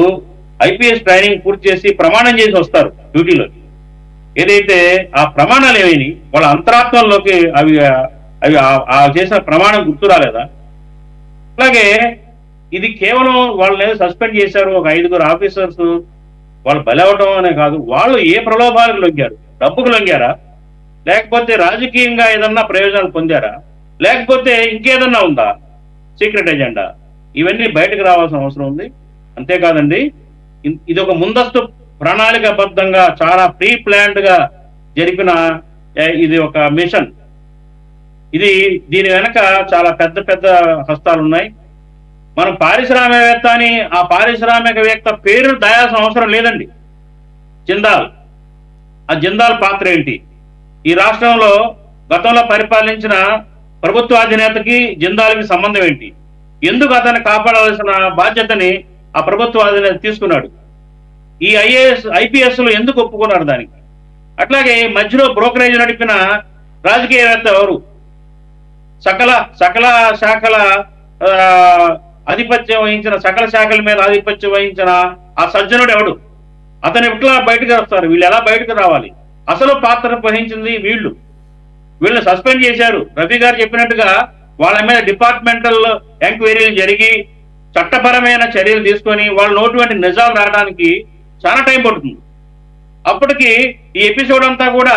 ఐపీఎస్ ట్రైనింగ్ పూర్తి చేసి ప్రమాణం చేసి వస్తారు డ్యూటీలోకి. ఏదైతే ఆ ప్రమాణాలు ఏమైనా వాళ్ళ అంతరాత్మల్లోకి అవి చేసిన ప్రమాణం గుర్తు రాలేదా? అలాగే ఇది కేవలం వాళ్ళని సస్పెండ్ చేశారు, ఒక 5 ఆఫీసర్స్ వాళ్ళు బలవటం అనే కాదు, వాళ్ళు ఏ ప్రలోభాలకు లొంగారు? డబ్బుకు లొంగారా? లేకపోతే రాజకీయంగా ఏదన్నా ప్రయోజనాలు పొందారా? లేకపోతే ఇంకేదన్నా ఉందా సీక్రెట్ ఎజెండా? ఇవన్నీ బయటకు రావాల్సిన అవసరం ఉంది. అంతేకాదండి, ఇది ఒక ముందస్తు ప్రణాళికాబద్ధంగా చాలా ప్రీ ప్లాన్డ్ గా జరిపిన ఇది ఒక మిషన్. దీని వెనక చాలా పెద్ద హస్తాలు ఉన్నాయి. మనం పారిశ్రామికవేత్త అని ఆ పారిశ్రామికవేత్త పేరు దయాల్సిన అవసరం లేదండి. ఆ జిందాల్ పాత్ర ఏంటి? ఈ రాష్ట్రంలో గతంలో పరిపాలించిన ప్రభుత్వాధినేతకి జిందాల్కి సంబంధం ఏంటి? ఎందుకు అతన్ని కాపాడాల్సిన బాధ్యతని ఆ ప్రభుత్వాధినేత తీసుకున్నాడు? ఈ ఐపీఎస్లు ఎందుకు ఒప్పుకున్నారు దానికి? అట్లాగే మధ్యలో బ్రోకరేజ్ నడిపిన రాజకీయవేత్త ఎవరు? సకల శాఖల ఆధిపత్యం వహించిన, సకల శాఖల మీద ఆధిపత్యం వహించిన ఆ సజ్జనుడు ఎవడు? అతను ఎట్లా బయటకు వస్తారు? వీళ్ళు ఎలా బయటకు రావాలి? అసలు పాత్ర వహించింది వీళ్ళు. వీళ్ళని సస్పెండ్ చేశారు. రఫీ గారు చెప్పినట్టుగా వాళ్ళ మీద డిపార్ట్మెంటల్ ఎంక్వైరీలు జరిగి చట్టపరమైన చర్యలు తీసుకొని వాళ్ళ నోటువంటి నిజాలు రావడానికి చాలా టైం పడుతుంది. అప్పటికి ఈ ఎపిసోడ్ అంతా కూడా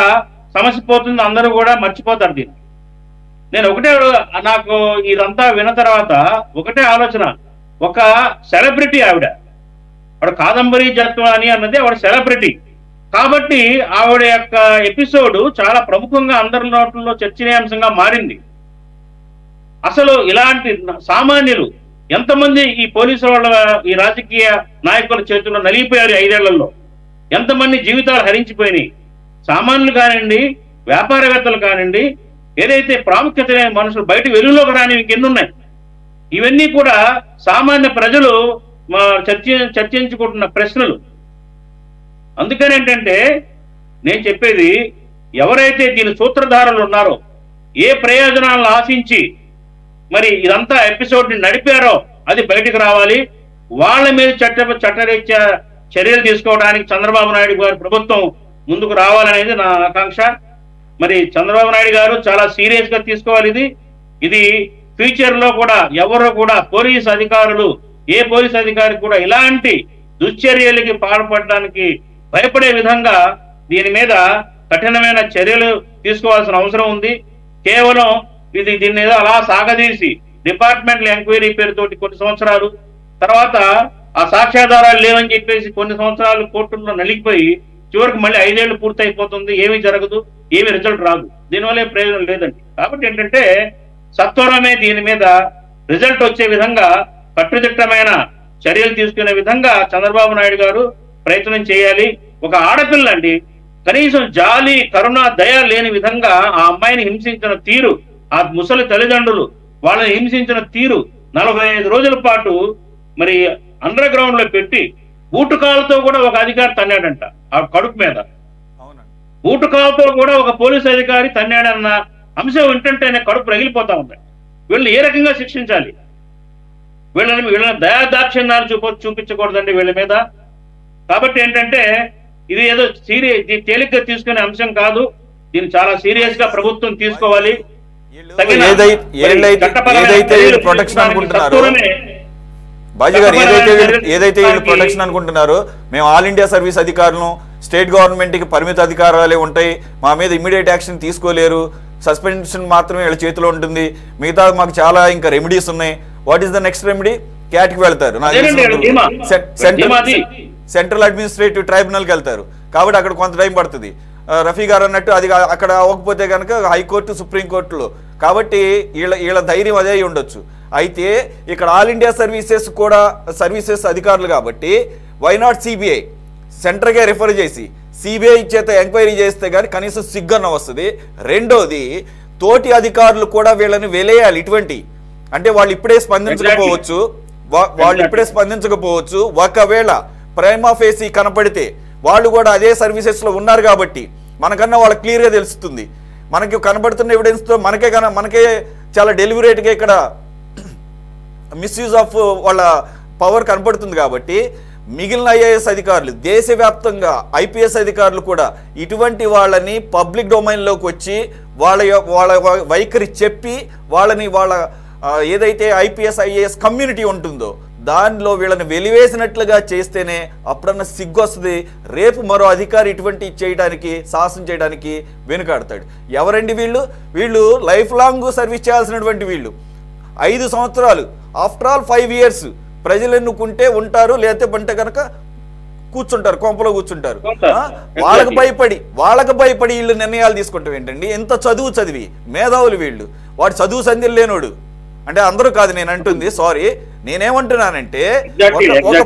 సమస్య పోతుంది, అందరూ కూడా మర్చిపోతారు దీన్ని. నేను ఒకటే, నాకు ఇదంతా విన్న తర్వాత ఒకటే ఆలోచన, ఒక సెలబ్రిటీ ఆవిడ కాదంబరి జత్వాని అన్నది ఆవిడ సెలబ్రిటీ కాబట్టి ఆవిడ యొక్క ఎపిసోడ్ చాలా ప్రముఖంగా అందరి నోట్లలో చర్చనీయాంశంగా మారింది. అసలు ఇలాంటి సామాన్యులు ఎంతమంది ఈ పోలీసు వాళ్ళ, ఈ రాజకీయ నాయకుల చేతుల్లో నలిగిపోయారు 5 ఏళ్లలో, ఎంతమంది జీవితాలు హరించిపోయినాయి. సామాన్యులు కానివ్వండి, వ్యాపారవేత్తలు కానివ్వండి, ఏదైతే ప్రాముఖ్యత లేని మనుషులు బయట వెలుగులోకి రాని ఇంకెన్నున్నాయి. ఇవన్నీ కూడా సామాన్య ప్రజలు చర్చించుకుంటున్న ప్రశ్నలు. అందుకని ఏంటంటే నేను చెప్పేది, ఎవరైతే దీని సూత్రధారులు ఉన్నారో, ఏ ప్రయోజనాలను ఆశించి మరి ఇదంతా ఎపిసోడ్ ని నడిపారో అది బయటకు రావాలి. వాళ్ళ మీద చట్టరీత్యా చర్యలు తీసుకోవడానికి చంద్రబాబు నాయుడు గారి ప్రభుత్వం ముందుకు రావాలనేది నా ఆకాంక్ష. మరి చంద్రబాబు నాయుడు గారు చాలా సీరియస్ గా తీసుకోవాలి. ఇది ఫ్యూచర్ లో కూడా ఎవరు కూడా పోలీస్ అధికారులు, ఏ పోలీస్ అధికారి కూడా ఇలాంటి దుశ్చర్యలకి పాల్పడడానికి భయపడే విధంగా దీని మీద కఠినమైన చర్యలు తీసుకోవాల్సిన అవసరం ఉంది. కేవలం దీన్ని ఏదో అలా సాగదీసి డిపార్ట్మెంటల్ ఎంక్వైరీ పేరుతోటి కొన్ని సంవత్సరాలు, తర్వాత ఆ సాక్ష్యాధారాలు లేవని చెప్పేసి కొన్ని సంవత్సరాలు కోర్టుల్లో నలిగిపోయి చివరికి మళ్ళీ 5 ఏళ్లు పూర్తయిపోతుంది, ఏమీ జరగదు, ఏమి రిజల్ట్ రాదు, దీనివల్ల ప్రయోజనం లేదండి. కాబట్టి ఏంటంటే సత్వరమే దీని మీద రిజల్ట్ వచ్చే విధంగా కట్టుదిట్టమైన చర్యలు తీసుకునే విధంగా చంద్రబాబు నాయుడు గారు ప్రయత్నం చేయాలి. ఒక ఆడపిల్ల అండి, కనీసం జాలి, కరుణ, దయ లేని విధంగా ఆ అమ్మాయిని హింసించిన తీరు, ఆ ముసలి తల్లిదండ్రులు వాళ్ళని హింసించిన తీరు, 45 రోజుల పాటు మరి అండర్ గ్రౌండ్ లో పెట్టి బూటుకాలతో కూడా ఒక అధికారి తన్నాడంట ఆ కడుపు మీద. బూటుకాలతో కూడా ఒక పోలీసు అధికారి తన్నాడన్న అంశం వింటుంటేనే కడుపు రగిలిపోతా ఉంది. వీళ్ళని ఏ రకంగా శిక్షించాలి? వీళ్ళని దయాదాక్షిణ్యాలు చూపించకూడదండి వీళ్ళ మీద. కాబట్టి ఏంటంటే ఇది ఏదో తేలిగ్గా తీసుకునే అంశం కాదు, దీన్ని చాలా సీరియస్ గా ప్రభుత్వం తీసుకోవాలి. బాజీ గారు ఏదైతే వీళ్ళు ప్రొటెక్షన్ అనుకుంటున్నారో, మేము ఆల్ ఇండియా సర్వీస్ అధికారులను, స్టేట్ గవర్నమెంట్ కి పరిమిత అధికారాలే ఉంటాయి, మా మీద ఇమ్మీడియట్ యాక్షన్ తీసుకోలేరు, సస్పెన్షన్ మాత్రమే వీళ్ళ చేతిలో ఉంటుంది, మిగతా మాకు చాలా ఇంకా రెమెడీస్ ఉన్నాయి. What is the next remedy? క్యాట్కి వెళ్తారు, సెంట్రల్ అడ్మినిస్ట్రేటివ్ ట్రైబ్యునల్కి వెళ్తారు. కాబట్టి అక్కడ కొంత టైం పడుతుంది. రఫీ గారు అన్నట్టు అది అక్కడ అవ్వకపోతే కనుక హైకోర్టు, సుప్రీంకోర్టులో. కాబట్టి వీళ్ళ ధైర్యం అదే ఉండొచ్చు. అయితే ఇక్కడ ఆల్ ఇండియా సర్వీసెస్ అధికారులు కాబట్టి వై నాట్ సిబిఐ సెంటర్గా రిఫర్ చేసి సిబిఐ చేత ఎంక్వైరీ చేస్తే కానీ కనీసం సిగ్గన్న వస్తుంది. రెండోది, తోటి అధికారులు కూడా వీళ్ళని వెలేయాలి. ఇటువంటి అంటే వాళ్ళు ఇప్పుడే స్పందించకపోవచ్చు, ఒకవేళ ప్రైమా ఫేసి కనపడితే వాళ్ళు కూడా అదే సర్వీసెస్లో ఉన్నారు కాబట్టి మనకన్నా వాళ్ళకి క్లియర్గా తెలుస్తుంది. మనకి కనబడుతున్న ఎవిడెన్స్తో మనకే చాలా డెలివరేట్గా ఇక్కడ మిస్యూజ్ ఆఫ్ వాళ్ళ పవర్ కనబడుతుంది. కాబట్టి మిగిలిన ఐఏఎస్ అధికారులు, దేశవ్యాప్తంగా ఐపీఎస్ అధికారులు కూడా ఇటువంటి వాళ్ళని పబ్లిక్ డొమైన్లోకి వచ్చి వాళ్ళ వైఖరి చెప్పి వాళ్ళని ఏదైతే ఐపీఎస్ ఐఏఎస్ కమ్యూనిటీ ఉంటుందో దానిలో వీళ్ళని వెలివేసినట్లుగా చేస్తేనే అప్పుడన్నా సిగ్గు వస్తుంది. రేపు మరో అధికారి ఇటువంటి చేయడానికి, సాహసం చేయడానికి వెనుకాడతాడు. ఎవరండి వీళ్ళు లైఫ్ లాంగ్ సర్వీస్ చేయాల్సినటువంటి వీళ్ళు 5 సంవత్సరాలు, ఆఫ్టర్ ఆల్ 5 years ప్రజలు ఎన్నుకుంటే ఉంటారు, లేకపోతే పంటే కనుక కూర్చుంటారు, కొంపలో కూర్చుంటారు. వాళ్ళకి భయపడి వీళ్ళు నిర్ణయాలు తీసుకుంటాం ఏంటండి? ఎంత చదివి మేధావులు వీళ్ళు. వాడు చదువు సంధ్యలు లేనోడు అంటే అందరూ కాదు నేను అంటుంది, సారీ. నేనేమంటున్నానంటే ఒక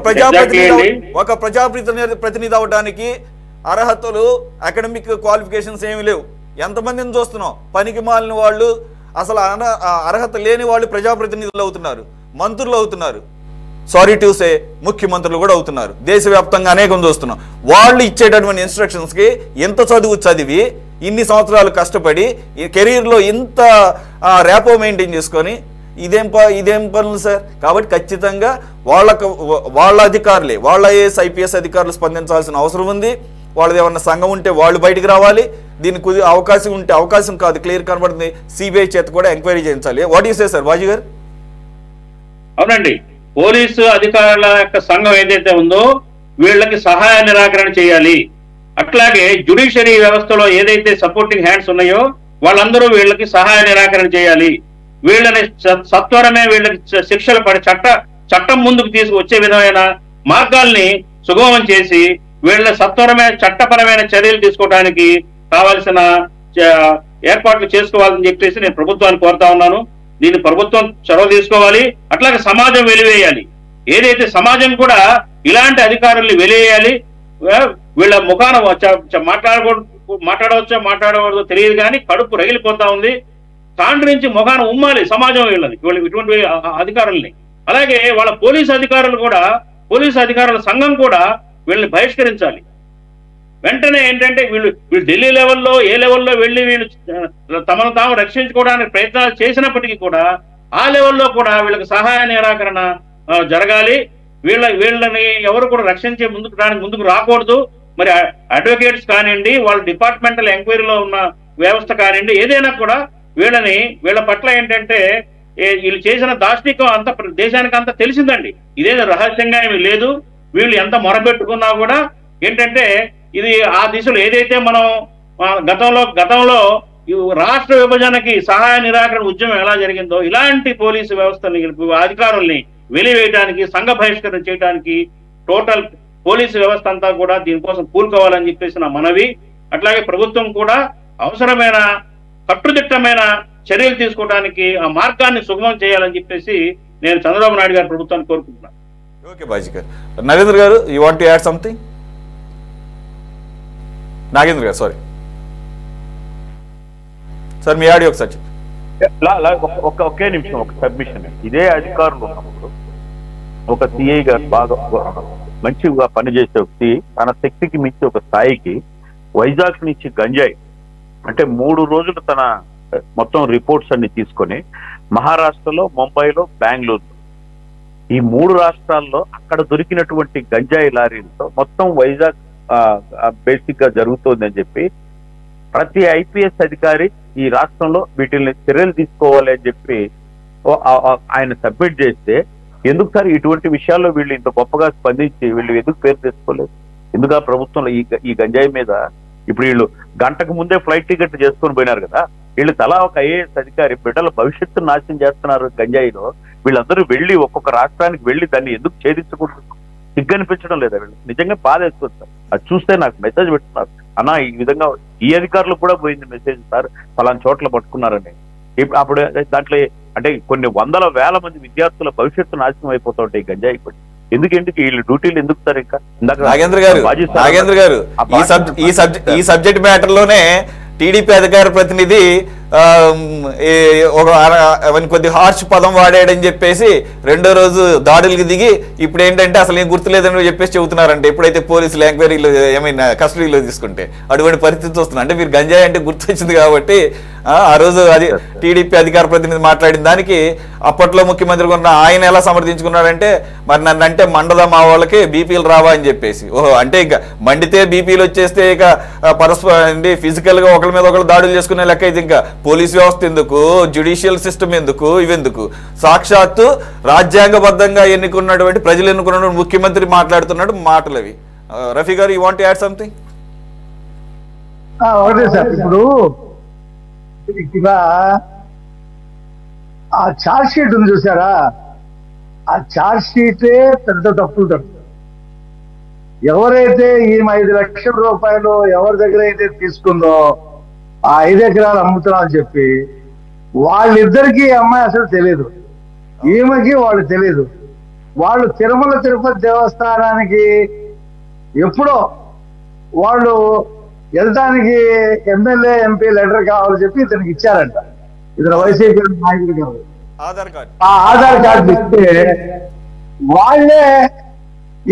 ప్రజాప్రతినిధి అవడానికి అర్హతలు, అకాడమిక్ క్వాలిఫికేషన్స్ ఏమి లేవు. ఎంతమందిని చూస్తున్నాం? పనికి మాలిన వాళ్ళు, అసలు అర్హత లేని వాళ్ళు ప్రజాప్రతినిధులు అవుతున్నారు, మంత్రులు అవుతున్నారు, సారీ టు సే ముఖ్యమంత్రులు కూడా అవుతున్నారు. దేశవ్యాప్తంగా అనేకం చూస్తున్నాం. వాళ్ళు ఇచ్చేటటువంటి ఇన్స్ట్రక్షన్స్కి ఎంత చదివి ఇన్ని సంవత్సరాలు కష్టపడి కెరీర్లో ఇంత ర్యాపో మెయింటైన్ చేసుకొని ఇదేం పనులు సార్? కాబట్టి ఖచ్చితంగా వాళ్ళ అధికారులే, వాళ్ళ ఐఏఎస్ ఐపీఎస్ అధికారులు స్పందించాల్సిన అవసరం ఉంది. వాళ్ళది ఏమన్నా సంఘం ఉంటే వాళ్ళు బయటకు రావాలి. దీనికి అవకాశం ఉంటే, అవకాశం కాదు క్లియర్ కనబడుతుంది, సిబిఐ చేత కూడా ఎంక్వైరీ చేయించాలి. What you say sir Baji గారు? అవునండి, పోలీసు అధికారుల యొక్క సంఘం ఏదైతే ఉందో వీళ్ళకి సహాయ నిరాకరణ చేయాలి. అట్లాగే జ్యుడిషియరీ వ్యవస్థలో ఏదైతే సపోర్టింగ్ హ్యాండ్స్ ఉన్నాయో వాళ్ళందరూ వీళ్ళకి సహాయ నిరాకరణ చేయాలి. వీళ్ళని సత్వరమే వీళ్ళకి శిక్షలు పడి చట్టం ముందుకు తీసుకువచ్చే విధమైన మార్గాల్ని సుగమం చేసి వీళ్ళ సత్వరమే చట్టపరమైన చర్యలు తీసుకోవడానికి కావాల్సిన ఏర్పాట్లు చేసుకోవాలని చెప్పేసి నేను ప్రభుత్వాన్ని కోరుతా ఉన్నాను. దీన్ని ప్రభుత్వం చొరవ తీసుకోవాలి. అట్లాగే సమాజం వెలివేయాలి. ఏదైతే సమాజం కూడా ఇలాంటి అధికారుల్ని వెలివేయాలి. వీళ్ళ ముఖాన మాట్లాడవచ్చో మాట్లాడకూడదో తెలియదు కానీ కడుపు రగిలిపోతా ఉంది. తాండ్రి నుంచి ముఖాన ఉమ్మాలి సమాజం వీళ్ళని ఇటువంటి అధికారుల్ని. అలాగే వాళ్ళ పోలీసు అధికారుల సంఘం కూడా వీళ్ళని బహిష్కరించాలి. వెంటనే ఏంటంటే వీళ్ళు ఢిల్లీ లెవెల్లో ఏ లెవెల్లో వెళ్ళి వీళ్ళు తమను తాము రక్షించుకోవడానికి ప్రయత్నాలు చేసినప్పటికీ కూడా ఆ లెవెల్లో కూడా వీళ్ళకి సహాయ నిరాకరణ జరగాలి. వీళ్ళని ఎవరు కూడా రక్షించే ముందుకు రాకూడదు. మరి అడ్వకేట్స్ కానివ్వండి, వాళ్ళ డిపార్ట్మెంటల్ ఎంక్వైరీలో ఉన్న వ్యవస్థ కానివ్వండి, ఏదైనా కూడా వీళ్ళ పట్ల ఏంటంటే వీళ్ళు చేసిన దాష్టికం అంత దేశానికి అంతా తెలిసిందండి. ఇదేదో రహస్యంగా ఏమీ లేదు. వీళ్ళు ఎంత మొరపెట్టుకున్నా కూడా ఏంటంటే ఇది ఆ దిశలో ఏదైతే మనం గతంలో రాష్ట్ర విభజనకి సహాయ నిరాకరణ ఉద్యమం ఎలా జరిగిందో ఇలాంటి పోలీసు వ్యవస్థని అధికారుల్ని వెలివేయడానికి, సంఘ బహిష్కరణ చేయడానికి టోటల్ పోలీసు వ్యవస్థ అంతా కూడా దీనికోసం కూలుకోవాలని చెప్పేసి నా మనవి. అట్లాగే ప్రభుత్వం కూడా అవసరమైన కట్టుదిట్టమైన చర్యలు తీసుకోవడానికి ఆ మార్గాన్ని సుగమం చేయాలని చెప్పేసి నేను చంద్రబాబు నాయుడు గారి ప్రభుత్వాన్ని కోరుకుంటున్నాను. ఓకే బాజీ గారు. నరేంద్ర గారు, you want to add something? Nagendra గారు, సారీ సార్, మీ ఆడియో ఒకసారి ఒకే నిమిషం, ఒక సబ్మిషన్. ఇదే అధికారులు ఉన్నప్పుడు ఒక సిఐ గారు బాగా మంచిగా పనిచేసే వ్యక్తి తన శక్తికి మించి ఒక స్థాయికి వైజాగ్ నుంచి గంజాయి అంటే 3 రోజులు తన మొత్తం రిపోర్ట్స్ అన్ని తీసుకొని మహారాష్ట్రలో, ముంబైలో, బెంగళూరులో ఈ 3 రాష్ట్రాల్లో అక్కడ దొరికినటువంటి గంజాయి లారీలతో మొత్తం వైజాగ్ బేసిక్ గా జరుగుతోందని చెప్పి ప్రతి ఐపీఎస్ అధికారి ఈ రాష్ట్రంలో వీటిని చర్యలు తీసుకోవాలి అని చెప్పి ఆయన సబ్మిట్ చేస్తే ఎందుకు సార్ ఇటువంటి విషయాల్లో వీళ్ళు ఇంత గొప్పగా స్పందించి వీళ్ళు ఎందుకు పేరు తెచ్చుకోలేదు? ఎందుకు ఆ ప్రభుత్వంలో ఈ గంజాయి మీద ఇప్పుడు వీళ్ళు గంటకు ముందే ఫ్లైట్ టికెట్ చేసుకొని పోయినారు కదా, వీళ్ళు తలా ఒక ఐఏఎస్ అధికారి బిడ్డల భవిష్యత్తు నాశనం చేస్తున్నారు గంజాయిలో. వీళ్ళందరూ వెళ్ళి ఒక్కొక్క రాష్ట్రానికి వెళ్ళి దాన్ని ఎందుకు ఛేదించకూడదు? సిగ్గనిపించడం లేదా? వీళ్ళు నిజంగా బాధ వేసుకొచ్చు సార్. అది చూస్తే నాకు మెసేజ్ పెట్టున్నారు, అన్నా ఈ విధంగా ఈ అధికారులకు కూడా పోయింది మెసేజ్ సార్, పలానా చోట్ల పట్టుకున్నారని. అప్పుడు దాంట్లో అంటే కొన్ని వందల వేల మంది విద్యార్థుల భవిష్యత్తు నాశనం అయిపోతుంటాయి గంజాయి పడి. ఎందుకు వీళ్ళు డ్యూటీలు ఎందుకు సార్? ఇంకా నాగేంద్ర గారు ఈ సబ్జెక్ట్ మ్యాటర్ లోనే టీడీపీ అధికార ప్రతినిధి కొద్ది హార్ష్ పదం వాడాడని చెప్పేసి రెండో రోజు దాడులకు దిగి ఇప్పుడు ఏంటంటే అసలు ఏం గుర్తులేదని చెప్పేసి చెబుతున్నారంటే ఎప్పుడైతే పోలీసులు ఎంక్వైరీలో ఏమైనా కస్టడీలో తీసుకుంటే అటువంటి పరిస్థితి వస్తుంది. అంటే మీరు గంజాయి అంటే గుర్తొచ్చింది కాబట్టి ఆ రోజు అది టీడీపీ అధికార ప్రతినిధి మాట్లాడిన దానికి అప్పట్లో ముఖ్యమంత్రి ఉన్న ఆయన ఎలా సమర్థించుకున్నాడంటే మరి నన్ను అంటే మండదా మా వాళ్ళకి బీపీలు రావా అని చెప్పేసి. ఓహో, అంటే ఇక మండితే బీపీలు వచ్చేస్తే ఇక పరస్పర ఫిజికల్ గా ఒకరి మీద ఒకరు దాడులు చేసుకునే లెక్క అయితే ఇంకా పోలీస్ వ్యవస్థ ఎందుకు, జ్యుడిషియల్ సిస్టమ్ ఎందుకు, ఇవెందుకు? సాక్షాత్తు రాజ్యాంగబద్ధంగా ఎన్నుకున్నటువంటి ప్రజలు ఎన్నుకున్నటువంటి ముఖ్యమంత్రి మాట్లాడుతున్నాడు మాటలు అవి. రఫీ గారు, you want to add something? ఒకటే సార్, ఇప్పుడు ఇక్కడ ఆ ఛార్జ్ షీట్ ఉంది చూసారా, ఆ ఛార్జ్ షీటే పెద్ద తప్పులు తప్పు. ఎవరైతే ఈమె 5 లక్షల రూపాయలు ఎవరి దగ్గర అయితే తీసుకుందో ఆ 5 ఎకరాలు అమ్ముతున్నా అని చెప్పి వాళ్ళిద్దరికి అమ్మాయి అసలు తెలియదు, ఈమెకి వాళ్ళు తెలియదు. వాళ్ళు తిరుమల తిరుపతి దేవస్థానానికి ఎప్పుడో వాళ్ళు వెళ్ళడానికి ఎమ్మెల్యే ఎంపీ లెటర్ కావాలని చెప్పి ఇతనికి ఇచ్చారంట. ఇతను వైసీపీ నాయకుడు కాదు. ఆ ఆధార్ కార్డు ఇస్తే వాళ్ళే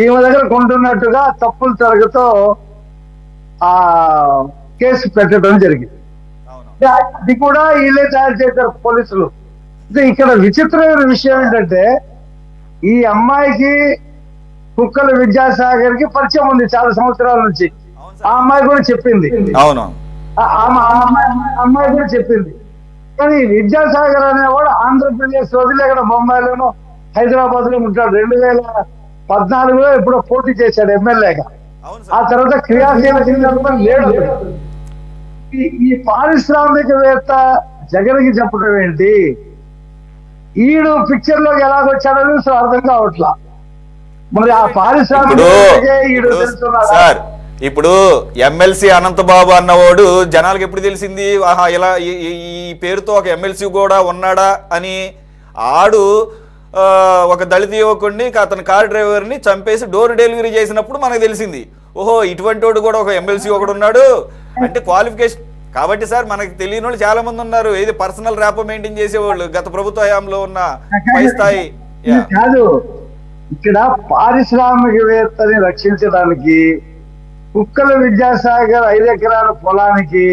ఈమె దగ్గర కొంటున్నట్టుగా తప్పుల తరగతో ఆ కేసు పెట్టడం జరిగింది. అది కూడా వీళ్ళే తయారు చేశారు పోలీసులు. ఇక్కడ విచిత్రమైన విషయం ఏంటంటే ఈ అమ్మాయికి కుక్కల విద్యాసాగర్ కి పరిచయం ఉంది చాలా సంవత్సరాల నుంచి. ఆ అమ్మాయి కూడా చెప్పింది. అవును, అమ్మాయి కూడా చెప్పింది. కానీ విద్యాసాగర్ అనేవాడు ఆంధ్రప్రదేశ్ వదిలి అక్కడ బొంబాయిలోనూ హైదరాబాద్ లో ఉంటాడు. 2014లో ఎప్పుడో పోటీ చేశాడు ఎమ్మెల్యేగా. ఆ తర్వాత క్రియాశీలకంగా లేడు. ఈ పారిశ్రామికవేత్త జగన్కి చెప్పడం ఏంటి? ఈడు పిక్చర్ లోకి ఎలాగొచ్చాడని అర్థం కావట్లా. మరి ఆ పారిశ్రామిక సార్ ఇప్పుడు ఎమ్మెల్సీ అనంతబాబు అన్నవాడు జనాలకు ఎప్పుడు తెలిసింది ఆహా ఇలా ఈ పేరుతో ఒక ఎమ్మెల్సీ కూడా ఉన్నాడా అని? ఆడు ఒక దళిత యువకుడిని అతని కార్ డ్రైవర్ని చంపేసి డోర్ డెలివరీ చేసినప్పుడు మనకు తెలిసింది ఓహో ఇటువంటి వాడు కూడా ఒక ఎమ్మెల్సీ ఒకడు ఉన్నాడు అంటే క్వాలిఫికేషన్. కాబట్టి సార్ మనకి తెలియని వాళ్ళు చాలా మంది ఉన్నారు. ఇది పర్సనల్ ర్యాపో మెయింటైన్ చేసేవాళ్ళు గత ప్రభుత్వ హయాంలో ఉన్న పై స్థాయి కాదు. ఇక్కడ పారిశ్రామికవేత్తని రక్షించడానికి కుక్కల విద్యాసాగర్ 5 ఎకరాల పొలానికి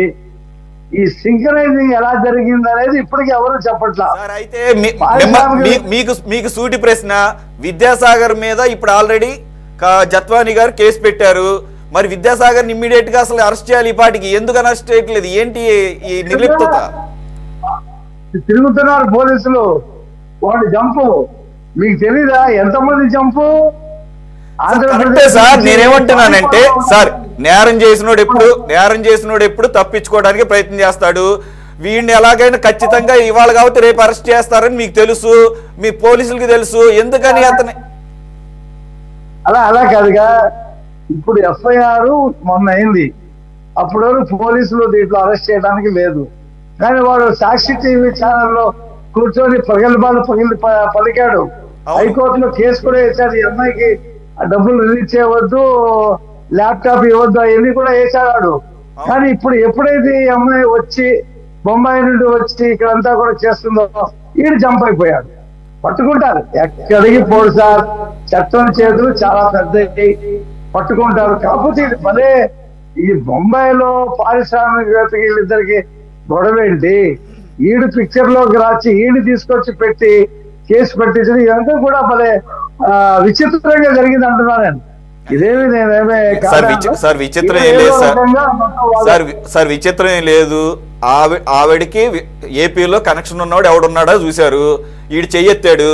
ఈ సింక్రనైజింగ్ ఎలా జరిగింది అనేది ఇప్పటికీ ఎవరు చెప్పట్లా. అయితే మీకు సూటి ప్రశ్న, విద్యాసాగర్ మీద ఇప్పుడు ఆల్రెడీ జత్వాని గారు కేసు పెట్టారు. మరి విద్యాసాగర్ ఇమ్మీడియట్ గా అసలు అరెస్ట్ చేయాలి. ఈ పాటికి ఎందుకు అరెస్ట్ చేయట్లేదు? ఏంటి ఈ నిర్లిప్తత? తిరుగుతున్నారు పోలీసులు. వాడు జంపు మీకు తెలీదా ఎంతమంది జంపు? సార్ నేనేమంటున్నానంటే సార్ నేరం చేసినోడు ఎప్పుడు తప్పించుకోవడానికి ప్రయత్నం చేస్తాడు. వీడిని ఎలాగైనా ఖచ్చితంగా ఇవాళ కాబట్టి రేపు అరెస్ట్ చేస్తారని మీకు తెలుసు, మీ పోలీసులకి తెలుసు. ఎందుకని అతని అలా కాదుగా. ఇప్పుడు ఎఫ్ఐఆర్ మొన్న అయింది. అప్పుడు పోలీసులు దీంట్లో అరెస్ట్ చేయడానికి లేదు. కానీ వాడు సాక్షి టీవీ ఛానల్లో కూర్చొని పలికాడు. హైకోర్టులో కేసు కూడా వేశాడు. ఈ అమ్మాయికి డబ్బులు రిలీజ్ చేయవద్దు, ల్యాప్టాప్ ఇవ్వద్దు, అవన్నీ కూడా వేశాడు. కానీ ఇప్పుడు ఎప్పుడైతే ఈ అమ్మాయి వచ్చి బొంబాయి నుండి వచ్చి ఇక్కడంతా కూడా చేస్తుందో ఈడు జంప్ అయిపోయాడు. పట్టుకుంటారు, ఎక్కడికి పోడు సార్. చట్టం చేతులు చాలా పెద్దవి, పట్టుకుంటారు. కాకపోతే ఇది భలే ఈ బొంబాయిలో పారిశ్రామికవేత్తకి వీళ్ళిద్దరికి గొడవేంటి? ఈడు పిక్చర్ లోకి రాచి ఈడు తీసుకొచ్చి పెట్టి కేసు పెట్టించడం ఇదంతా కూడా భలే విచిత్రంగా జరిగింది అంటున్నా నేను. ఇదేమి నేనేమే సార్ విచిత్రం ఏం లేదు సార్ విచిత్రం ఏం లేదు. ఆవిడికి ఏపీలో కనెక్షన్ ఉన్నవాడు ఎవడున్నాడో చూశారు. ఈడు చెయ్యెత్తాడు,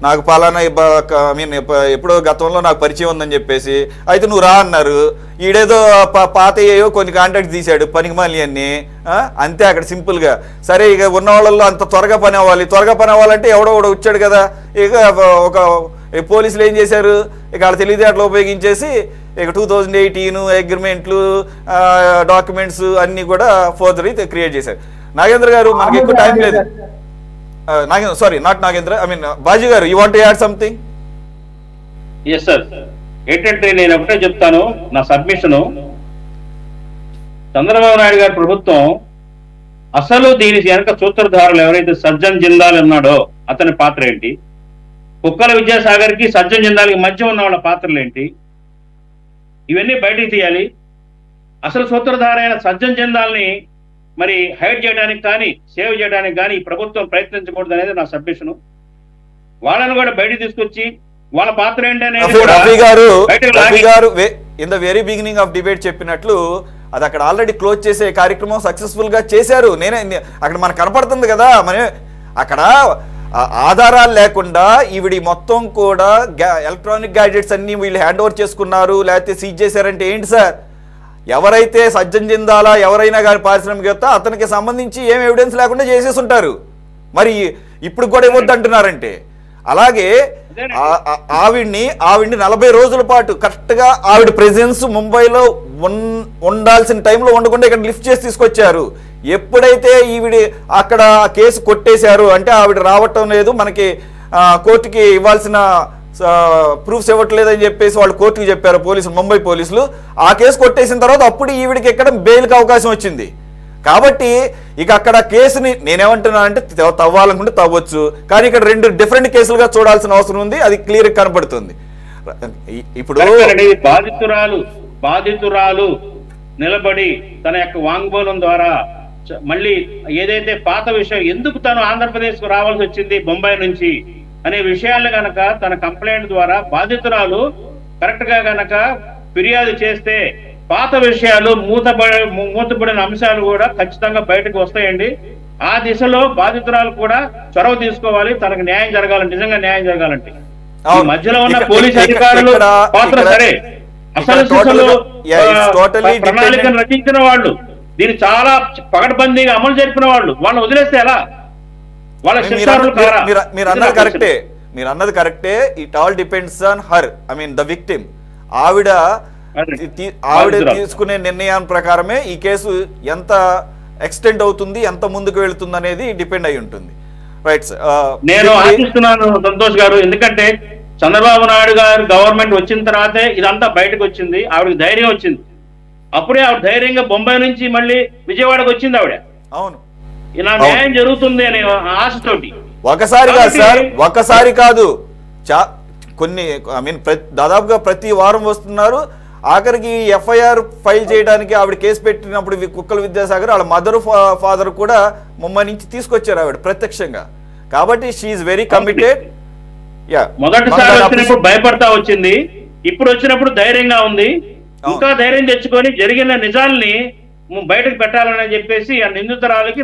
నాకు పలానా ఎప్పుడో గతంలో నాకు పరిచయం ఉందని చెప్పేసి. అయితే నువ్వు రా అన్నారు. ఈడేదో పాతయ్యో కొన్ని కాంటాక్ట్ తీశాడు పనికిమాలి అన్ని. అంతే అక్కడ సింపుల్ గా. సరే ఇక ఉన్న వాళ్ళల్లో అంత త్వరగా పని అవ్వాలంటే ఎవడో వచ్చాడు కదా. ఇక ఒక పోలీసులు ఏం చేశారు, ఇక వాళ్ళ తెలివితేటలు ఉపయోగించేసి ఇక 2018 అగ్రిమెంట్లు డాక్యుమెంట్స్ అన్ని కూడా ఫర్దర్ క్రియేట్ చేశారు. నాగేంద్ర గారు మనకి ఎక్కువ టైం లేదు. Sorry not Nagendra, I mean Baji గారు, you want to add something? Yes sir. ఏంటంటే నేను ఒకటే చెప్తాను, నా సబ్మిషన్, చంద్రబాబు నాయుడు గారి ప్రభుత్వం అసలు దీనికి వెనక సూత్రధారులు ఎవరైతే సజ్జన్ జిందాల్ ఉన్నాడో అతని పాత్ర ఏంటి, కుక్కల విద్యాసాగర్ కి సజ్జన్ జిందాల్కి మధ్య ఉన్న వాళ్ళ పాత్రలు ఏంటి, ఇవన్నీ బయటికి తీయాలి. అసలు సూత్రధార అయిన సజ్జన్ జిందాల్ని మరి హైడ్ చేయడానికి కానీ సేవ్ చేయడానికి కానీ ఈ ప్రభుత్వం ప్రయత్నించకూడదు అనేది నా సబ్మిషన్. వాళ్ళని కూడా బయటకు తీసుకొచ్చి వాళ్ళ పాత్ర ఏంటనేది రఫీ గారు in the very beginning of debate చెప్పినట్లు అది అక్కడ ఆల్రెడీ క్లోజ్ చేసే కార్యక్రమం సక్సెస్ఫుల్ గా చేశారు. నేనే అక్కడ మనకు కనపడుతుంది కదా. అక్కడ ఆధారాలు లేకుండా ఈవిడి మొత్తం కూడా ఎలక్ట్రానిక్ గ్యాడ్జెట్స్ అన్ని వీళ్ళు హ్యాండ్ ఓవర్ చేసుకున్నారు లేకపోతే సీజ్ చేశారంటే ఏంటి సార్? ఎవరైతే సజ్జన్ జిందాలా ఎవరైనా కానీ పారిశ్రామికవేత్త అతనికి సంబంధించి ఏం ఎవిడెన్స్ లేకుండా చేసేసి ఉంటారు. మరి ఇప్పుడు కూడా ఇవ్వద్దు అంటున్నారంటే అలాగే ఆవిడ్ని 40 రోజుల పాటు కరెక్ట్ గా ఆవిడ ప్రెజెన్స్ ముంబైలో ఉండాల్సిన టైంలో ఉండకుండా ఇక్కడ లిఫ్ట్ చేసి తీసుకొచ్చారు. ఎప్పుడైతే ఈవిడి అక్కడ కేసు కొట్టేశారు అంటే ఆవిడ రావటం లేదు, మనకి కోర్టుకి ఇవ్వాల్సిన ప్రూఫ్స్ ఇవ్వట్లేదని చెప్పేసి వాళ్ళు కోర్టుకి చెప్పారు పోలీసులు, ముంబై పోలీసులు. ఆ కేసు కొట్టేసిన తర్వాత అప్పుడు ఈవిడికి ఎక్కడ బెయిల్కి అవకాశం వచ్చింది. కాబట్టి ఇక అక్కడ కేసుని నేనేమంటున్నానంటే తవ్వాలనుకుంటే తవ్వచ్చు, కానీ ఇక్కడ 2 డిఫరెంట్ కేసులుగా చూడాల్సిన అవసరం ఉంది. అది క్లియర్ కనపడుతుంది. ఇప్పుడు బాధితురాలు నిలబడి తన యొక్క వాంగ్మూలం ద్వారా మళ్ళీ ఏదైతే పాత విషయం ఎందుకు తను ఆంధ్రప్రదేశ్ కు రావాల్సి వచ్చింది బొంబాయి నుంచి అనే విషయాలను గనక తన కంప్లైంట్ ద్వారా బాధితురాలు కరెక్ట్ గా గనక ఫిర్యాదు చేస్తే పాత విషయాలు మూతపడిన అంశాలు కూడా ఖచ్చితంగా బయటకు వస్తాయండి. ఆ దిశలో బాధితురాలు కూడా చొరవ తీసుకోవాలి. తనకు న్యాయం జరగాలంటే, నిజంగా న్యాయం జరగాలంటే ఈ మధ్యలో ఉన్న పోలీస్ అధికారులు పాత్ర సరే, అసలు ప్రణాళికను రచించిన వాళ్ళు, దీన్ని చాలా పకడ్బందీగా అమలు జరిపిన వాళ్ళని వదిలేస్తే ఎలా? వాళ్ళ శిక్షార్హులు కారా? మీరు అన్నది కరెక్టే. It all depends on her, I mean the victim. ఆవిడ తీసుకునే నిర్ణయం ప్రకారమే ఈ కేసు ఎంత ఎక్స్టెండ్ అవుతుంది, ఎంత ముందుకు వెళుతుంది అనేది డిపెండ్ అయి ఉంటుంది. రైట్. నేను ఆశిస్తున్నాను సంతోష్ గారు, ఎందుకంటే చంద్రబాబు నాయుడు గారు గవర్నమెంట్ వచ్చిన తర్వాతే ఇదంతా బయటకు వచ్చింది. ఆవిడకి ధైర్యం వచ్చింది. అప్పుడే ఆవిడ ధైర్యంగా బొంబాయి నుంచి మళ్ళీ విజయవాడకు వచ్చింది ఆవిడ. అవును, ఇలా న్యాయం జరుగుతుంది అనే ఆశతోటి. ఒకసారి కాదు, కొన్ని ఐ మీన్ దాదాపుగా ప్రతి వారం వస్తున్నారు. ఆఖరికి ఎఫ్ఐఆర్ ఫైల్ చేయడానికి ఆవిడ కేసు పెట్టినప్పుడు కుక్కల విద్యాసాగర్ వాళ్ళ మదర్ ఫాదర్ కూడా ముంబై నుంచి తీసుకొచ్చారు ఆవిడ ప్రత్యక్షంగా. కాబట్టి షీఈ్ వెరీ కమిటెడ్. మొదటిసారి వచ్చినప్పుడు భయపడతా వచ్చింది, ఇప్పుడు వచ్చినప్పుడు ధైర్యంగా ఉంది. ఇంకా ధైర్యం తెచ్చుకొని జరిగిన నిజాల్ని బయటకు పెట్టాలని చెప్పేసి ఆ నిందితురాలకి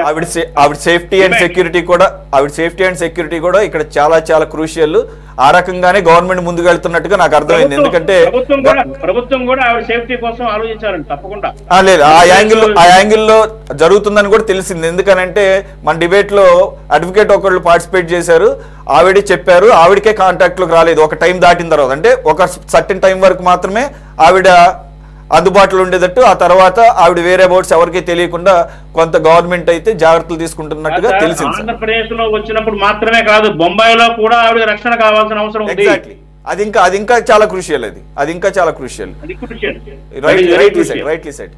ఆవిడ సేఫ్టీ అండ్ సెక్యూరిటీ కూడా ఇక్కడ చాలా చాలా క్రూషియల్. ఆ రకంగానే గవర్నమెంట్ ముందుకు వెళ్తున్నట్టుగా నాకు అర్థమైంది. ఎందుకంటే ప్రభుత్వం కూడా ఆవిడ సేఫ్టీ కోసం ఆలోచించాలండి తప్పకుండా. లేదు, ఆ యాంగిల్లో జరుగుతుందని కూడా తెలిసింది. ఎందుకనంటే మన డిబేట్ లో అడ్వకేట్ ఒకళ్ళు పార్టిసిపేట్ చేశారు, ఆవిడే చెప్పారు. ఆవిడకే కాంటాక్ట్ లోకి రాలేదు ఒక టైం దాటిన తర్వాత. అంటే ఒక సర్టెన్ టైం వరకు మాత్రమే ఆవిడ అందుబాటులో ఉండేటట్టు, ఆ తర్వాత ఆవిడ వేరే అబౌట్స్ ఎవరికీ తెలియకుండా కొంత గవర్నమెంట్ అయితే జాగ్రత్తలు తీసుకుంటున్నట్టుగా తెలిసింది. ఆంధ్రప్రదేశ్ లో వచ్చినప్పుడు మాత్రమే కాదు, బొంబాయిలో కూడా ఆవిడ రక్షణ కావాల్సిన అవసరం ఉంది. ఎగ్జాక్ట్లీ, అది ఇంకా చాలా క్రూషియల్. అది ఇంకా చాలా క్రూషియల్. Rightly said.